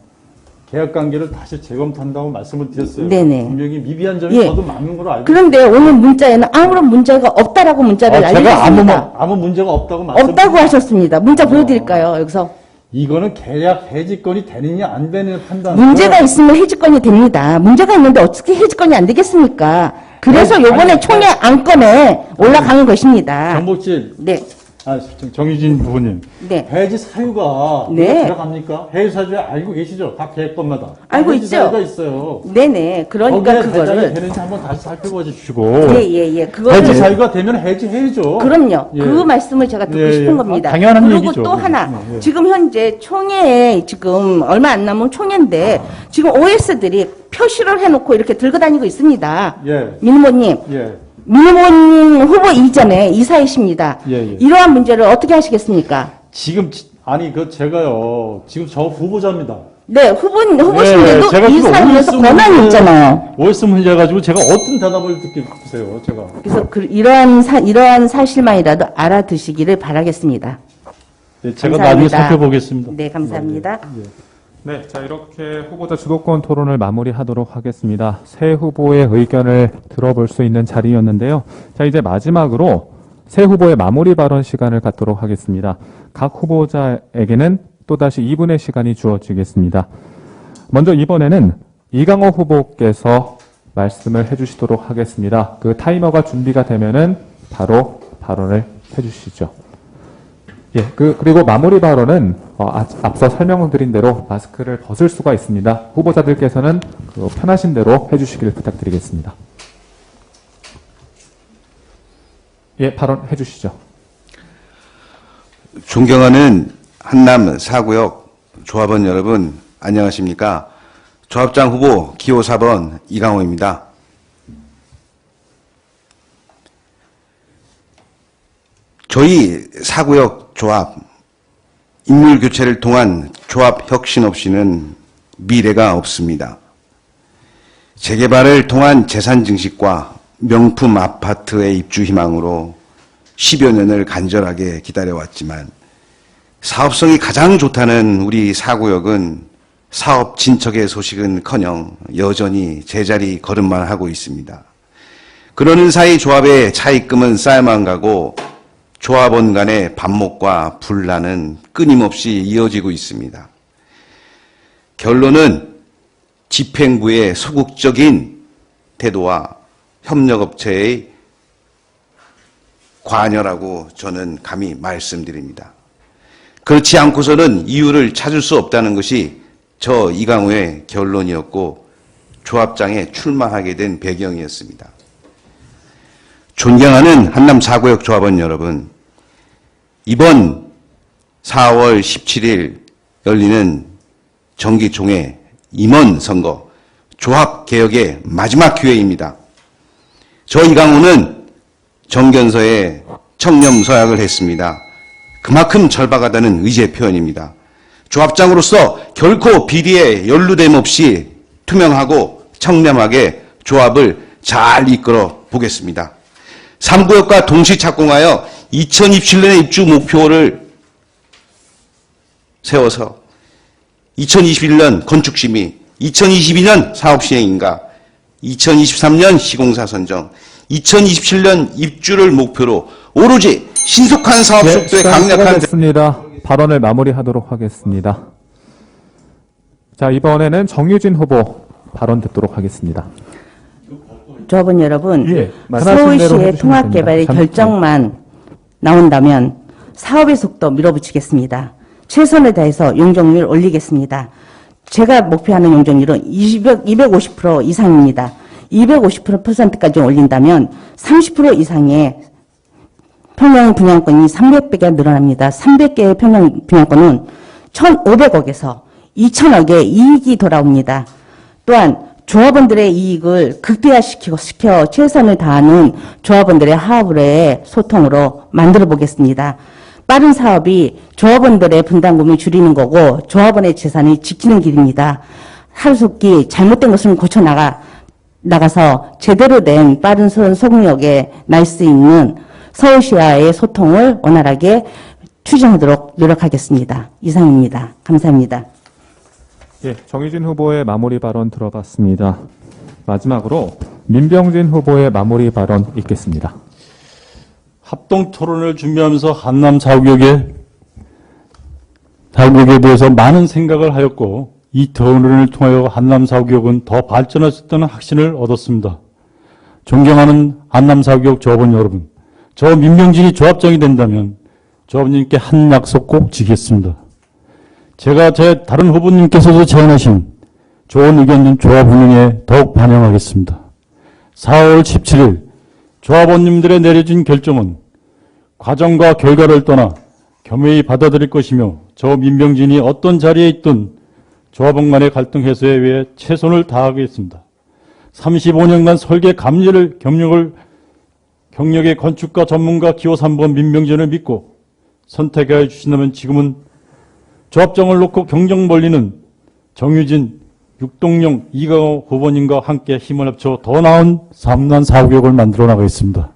계약 관계를 다시 재검토한다고 말씀을 드렸어요. 네네. 분명히 미비한 점이 예. 저도 많은 걸로 알고 그런데 오늘 문자에는 아무런 문제가 없다라고 문자를 제가 알려주셨습니다. 아무 문제가 없다고 말씀. 없다고 하셨습니다. 문자 보여드릴까요? 여기서. 이거는 계약 해지권이 되느냐 안 되느냐 판단. 문제가 있으면 해지권이 됩니다. 문제가 있는데 어떻게 해지권이 안 되겠습니까? 그래서 아니, 요번에 아니, 총회 안건에 올라가는 것입니다. 정복지. 네. 정유진 부부님. 네. 해지 사유가 네. 들어갑니까? 해지 사유에 알고 계시죠? 각 계획권마다. 알고 해지 있죠. 사유가 있어요. 네네. 그러니까 거기에 배당이 그거를. 되는지 한번 다시 살펴봐 주시고. 예. 그거를. 해지 사유가 되면 해지해야죠. 그럼요. 예. 그 말씀을 제가 듣고 예, 싶은 예. 겁니다. 당연한 그리고 얘기죠. 또 하나. 예. 지금 현재 총회에 지금 얼마 안 남은 총회인데 지금 OS들이 표시를 해놓고 이렇게 들고 다니고 있습니다. 예. 민 후보님. 예. 민 후보님 후보 이전에 이사이십니다. 예. 이러한 문제를 어떻게 하시겠습니까? 지금 제가요. 지금 저 후보자입니다. 네, 후보신데도 제가 지금 이사하면서 OS 권한이 문제, 있잖아요. OS 문제 가지고 제가 어떤 대답을 듣게 보세요, 제가. 그래서 이러한 사실만이라도 알아두시기를 바라겠습니다. 네, 제가 감사합니다. 나중에 살펴보겠습니다. 네, 감사합니다. 네, 자 이렇게 후보자 주도권 토론을 마무리하도록 하겠습니다. 새 후보의 의견을 들어볼 수 있는 자리였는데요. 자 이제 마지막으로 새 후보의 마무리 발언 시간을 갖도록 하겠습니다. 각 후보자에게는 또다시 2분의 시간이 주어지겠습니다. 먼저 이번에는 이강호 후보께서 말씀을 해주시도록 하겠습니다. 그 타이머가 준비가 되면은 바로 발언을 해주시죠. 예, 그리고 마무리 발언은 앞서 설명드린 대로 마스크를 벗을 수가 있습니다. 후보자들께서는 편하신 대로 해주시길 부탁드리겠습니다. 예, 발언해 주시죠. 존경하는 한남 4구역 조합원 여러분, 안녕하십니까? 조합장 후보 기호 4번 이강호입니다. 저희 4구역 조합, 인물 교체를 통한 조합 혁신 없이는 미래가 없습니다. 재개발을 통한 재산 증식과 명품 아파트의 입주 희망으로 10여 년을 간절하게 기다려왔지만 사업성이 가장 좋다는 우리 4구역은 사업 진척의 소식은커녕 여전히 제자리 걸음만 하고 있습니다. 그러는 사이 조합의 차입금은 쌓여만 가고 조합원 간의 반목과 분란은 끊임없이 이어지고 있습니다. 결론은 집행부의 소극적인 태도와 협력업체의 관여라고 저는 감히 말씀드립니다. 그렇지 않고서는 이유를 찾을 수 없다는 것이 저 이강호의 결론이었고 조합장에 출마하게 된 배경이었습니다. 존경하는 한남 4구역 조합원 여러분, 이번 4월 17일 열리는 정기총회 임원 선거 조합개혁의 마지막 기회입니다. 저 이강호는 정견서에 청렴서약을 했습니다. 그만큼 절박하다는 의지의 표현입니다. 조합장으로서 결코 비리에 연루됨 없이 투명하고 청렴하게 조합을 잘 이끌어 보겠습니다. 3구역과 동시 착공하여 2027년의 입주 목표를 세워서 2021년 건축심의, 2022년 사업시행인가, 2023년 시공사 선정, 2027년 입주를 목표로 오로지 신속한 사업 속도에 강력한 됐습니다. 발언을 마무리하도록 하겠습니다. 자, 이번에는 정유진 후보 발언 듣도록 하겠습니다. 조합원 여러분, 예, 말씀하신 대로 서울시의 해주시면 통합개발의 됩니다. 결정만 나온다면 사업의 속도 밀어붙이겠습니다. 최선을 다해서 용적률 올리겠습니다. 제가 목표하는 용적률은 250% 이상입니다. 250%까지 올린다면 30% 이상의 평형 분양권이 300배가 늘어납니다. 300개의 평형 분양권은 1,500억에서 2,000억의 이익이 돌아옵니다. 또한 조합원들의 이익을 극대화시켜 최선을 다하는 조합원들의 화합의 소통으로 만들어 보겠습니다. 빠른 사업이 조합원들의 분담금을 줄이는 거고 조합원의 재산을 지키는 길입니다. 하루속히 잘못된 것을 나가서 제대로 된 빠른 소속력에 날 수 있는 서울시와의 소통을 원활하게 추진하도록 노력하겠습니다. 이상입니다. 감사합니다. 예, 정유진 후보의 마무리 발언 들어봤습니다. 마지막으로 민병진 후보의 마무리 발언 있겠습니다. 합동 토론을 준비하면서 한남 4구역에 대해서 많은 생각을 하였고 이 토론을 통하여 한남 4구역은 더 발전할 수 있다는 확신을 얻었습니다. 존경하는 한남 4구역 조합원 여러분, 저 민병진이 조합장이 된다면 조합님께 한 약속 꼭 지키겠습니다. 제가 제 다른 후보님께서도 제안하신 좋은 의견 조합 운영에 더욱 반영하겠습니다. 4월 17일 조합원님들의 내려진 결정은 과정과 결과를 떠나 겸허히 받아들일 것이며 저 민병진이 어떤 자리에 있든 조합원 간의 갈등 해소에 위해 최선을 다하겠습니다. 35년간 설계 경력의 건축가 전문가 기호 3번 민병진을 믿고 선택해 주신다면 지금은 조합장을 놓고 경쟁 벌리는 정유진, 육동영, 이강호 후보님과 함께 힘을 합쳐 더 나은 3난 4구역을 만들어 나가겠습니다.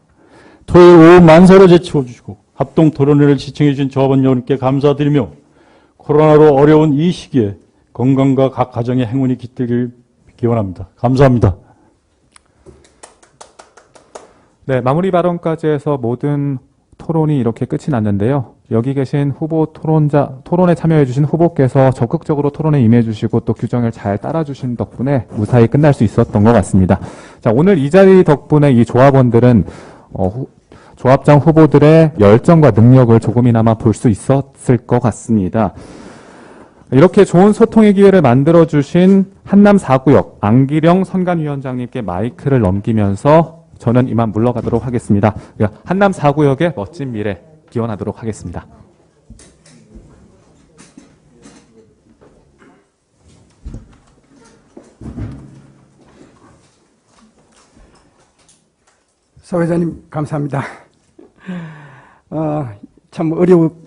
토요일 오후 만사로 제치워주시고 합동 토론회를 시청해 주신 조합원 여러분께 감사드리며 코로나로 어려운 이 시기에 건강과 각 가정의 행운이 깃들길 기원합니다. 감사합니다. 네, 마무리 발언까지 해서 모든 토론이 이렇게 끝이 났는데요. 여기 계신 후보 토론에 참여해주신 후보께서 적극적으로 토론에 임해주시고 또 규정을 잘 따라주신 덕분에 무사히 끝날 수 있었던 것 같습니다. 자, 오늘 이 자리 덕분에 이 조합원들은 조합장 후보들의 열정과 능력을 조금이나마 볼 수 있었을 것 같습니다. 이렇게 좋은 소통의 기회를 만들어주신 한남 4구역 안기령 선관위원장님께 마이크를 넘기면서 저는 이만 물러가도록 하겠습니다. 한남 4구역의 멋진 미래 기원하도록 하겠습니다. 서 회장님 감사합니다. 참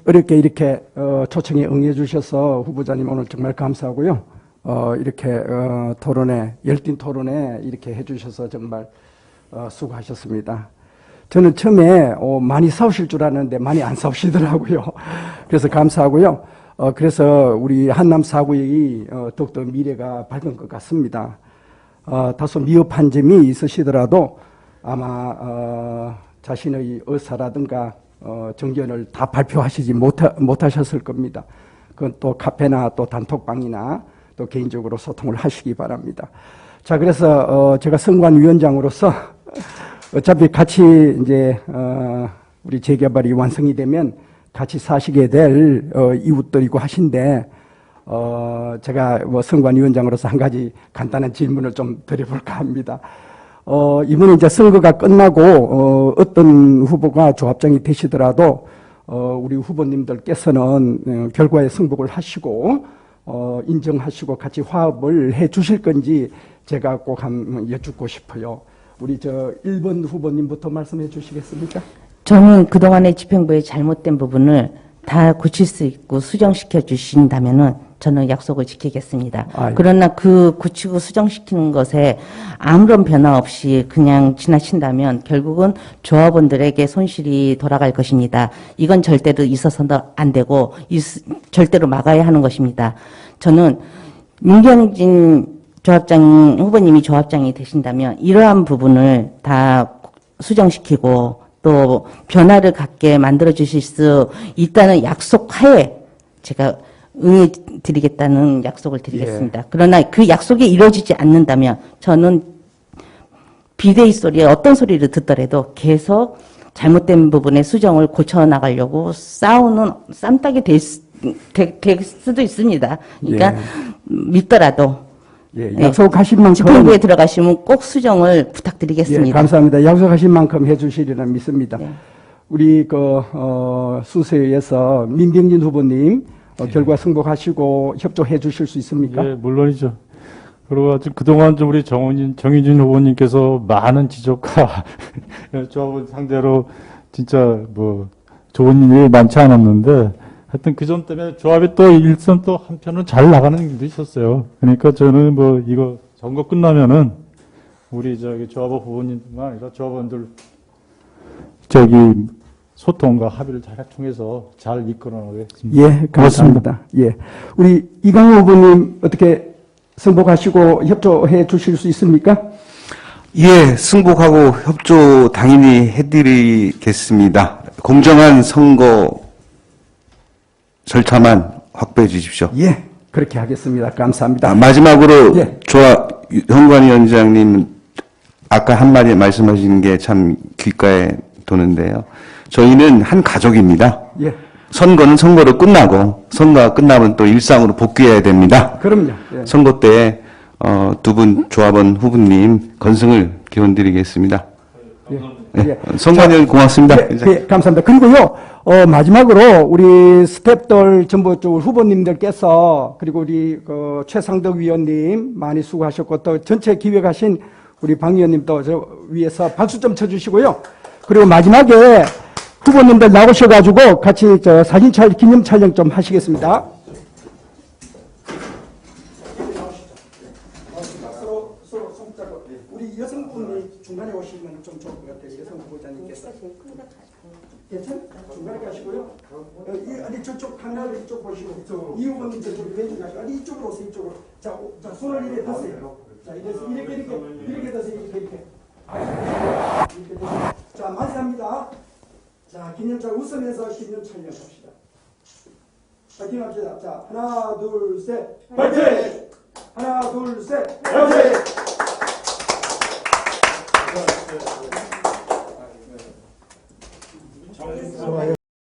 어렵게 이렇게 초청에 응해 주셔서 후보자님 오늘 정말 감사하고요. 이렇게 토론에 열띤 토론에 이렇게 해주셔서 정말 수고하셨습니다. 저는 처음에 많이 싸우실 줄 알았는데 많이 안 싸우시더라고요. 그래서 감사하고요. 그래서 우리 한남 4구역이 더욱더 미래가 밝은 것 같습니다. 다소 미흡한 점이 있으시더라도 아마 자신의 의사라든가 정견을 다 발표하시지 못하셨을 겁니다. 그건 또 카페나 또 단톡방이나 또 개인적으로 소통을 하시기 바랍니다. 자, 그래서 제가 선관위원장으로서 어차피 같이 이제 우리 재개발이 완성이 되면 같이 사시게 될 이웃들이고 하신데 제가 뭐 선관위원장으로서 한 가지 간단한 질문을 좀 드려볼까 합니다. 이번에 이제 선거가 끝나고 어떤 후보가 조합장이 되시더라도 우리 후보님들께서는 결과에 승복을 하시고 인정하시고 같이 화합을 해 주실 건지 제가 꼭 한번 여쭙고 싶어요. 우리 1번 후보님부터 말씀해 주시겠습니까? 저는 그동안의 집행부의 잘못된 부분을 다 고칠 수 있고 수정시켜 주신다면은 저는 약속을 지키겠습니다. 아유. 그러나 그 고치고 수정시키는 것에 아무런 변화 없이 그냥 지나친다면 결국은 조합원들에게 손실이 돌아갈 것입니다. 이건 절대로 있어서는 안 되고 절대로 막아야 하는 것입니다. 저는 민경진 후보님이 조합장이 되신다면 이러한 부분을 다 수정시키고 또 변화를 갖게 만들어 주실 수 있다는 약속하에 제가 응해 드리겠다는 약속을 드리겠습니다. 그러나 그 약속이 이루어지지 않는다면 저는 비대위 소리에 어떤 소리를 듣더라도 계속 잘못된 부분의 수정을 고쳐나가려고 싸우는 쌈딱이 될 수도 있습니다. 그러니까 믿더라도 약속하신 만큼 집행부에 들어가시면 꼭 수정을 부탁드리겠습니다. 감사합니다. 약속하신 만큼 해주시리라 믿습니다. 우리 순서에서 민병진 후보님 결과 승복하시고 협조해 주실 수 있습니까? 예, 물론이죠. 그리고 그동안 좀 우리 정의진 후보님께서 많은 지적과 조합을 상대로 진짜 뭐 좋은 일이 많지 않았는데 하여튼 그 점 때문에 조합이 또 일선 또 한편은 잘 나가는 일도 있었어요. 그러니까 저는 뭐 이거 선거 끝나면은 우리 조합원 후보님뿐만 아니라 조합원들 소통과 합의를 잘 통해서 잘 이끌어나가겠습니다. 예, 감사합니다. 예, 우리 이강호 후보님 어떻게 승복하시고 협조해 주실 수 있습니까? 예, 승복하고 협조 당연히 해드리겠습니다. 공정한 선거 절차만 확보해 주십시오. 예, 그렇게 하겠습니다. 감사합니다. 마지막으로 예. 현관위원장님 아까 한마디 말씀하신 게 참 귓가에 도는데요. 저희는 한 가족입니다. 예, 선거는 선거로 끝나고 선거가 끝나면 또 일상으로 복귀해야 됩니다. 그럼요. 예. 선거 때 두 분 조합원 후보님 건승을 기원드리겠습니다. 예. 선관위원 고맙습니다. 예, 감사합니다. 그리고요, 마지막으로 우리 스태프들 전부 후보님들께서 그리고 우리 최상덕 위원님 많이 수고하셨고 또 전체 기획하신 우리 방 위원님도 저 위에서 박수 좀 쳐주시고요. 그리고 마지막에 후보님들 나오셔가지고 같이 사진 기념 촬영 좀 하시겠습니다. 서로 손잡고 우리 여성분이 중간에 오시면 좀 좋을 것 같아요. 여성 후보자님께서. 괜찮아요? 중간에 가시고요. 아니 저쪽 카메라를 이쪽 보시고 이 후보님 저쪽 왼쪽 가시고 아니 이쪽으로 오세요. 이쪽으로. 자 손을 이렇게 드세요. 자 이렇게 드세요. 이렇게. 자 만세합니다. 자 기념차 웃으면서 기념 촬영합시다. 파이팅합시다. 자 하나 둘 셋 파이팅! 하나 둘 셋 파이팅!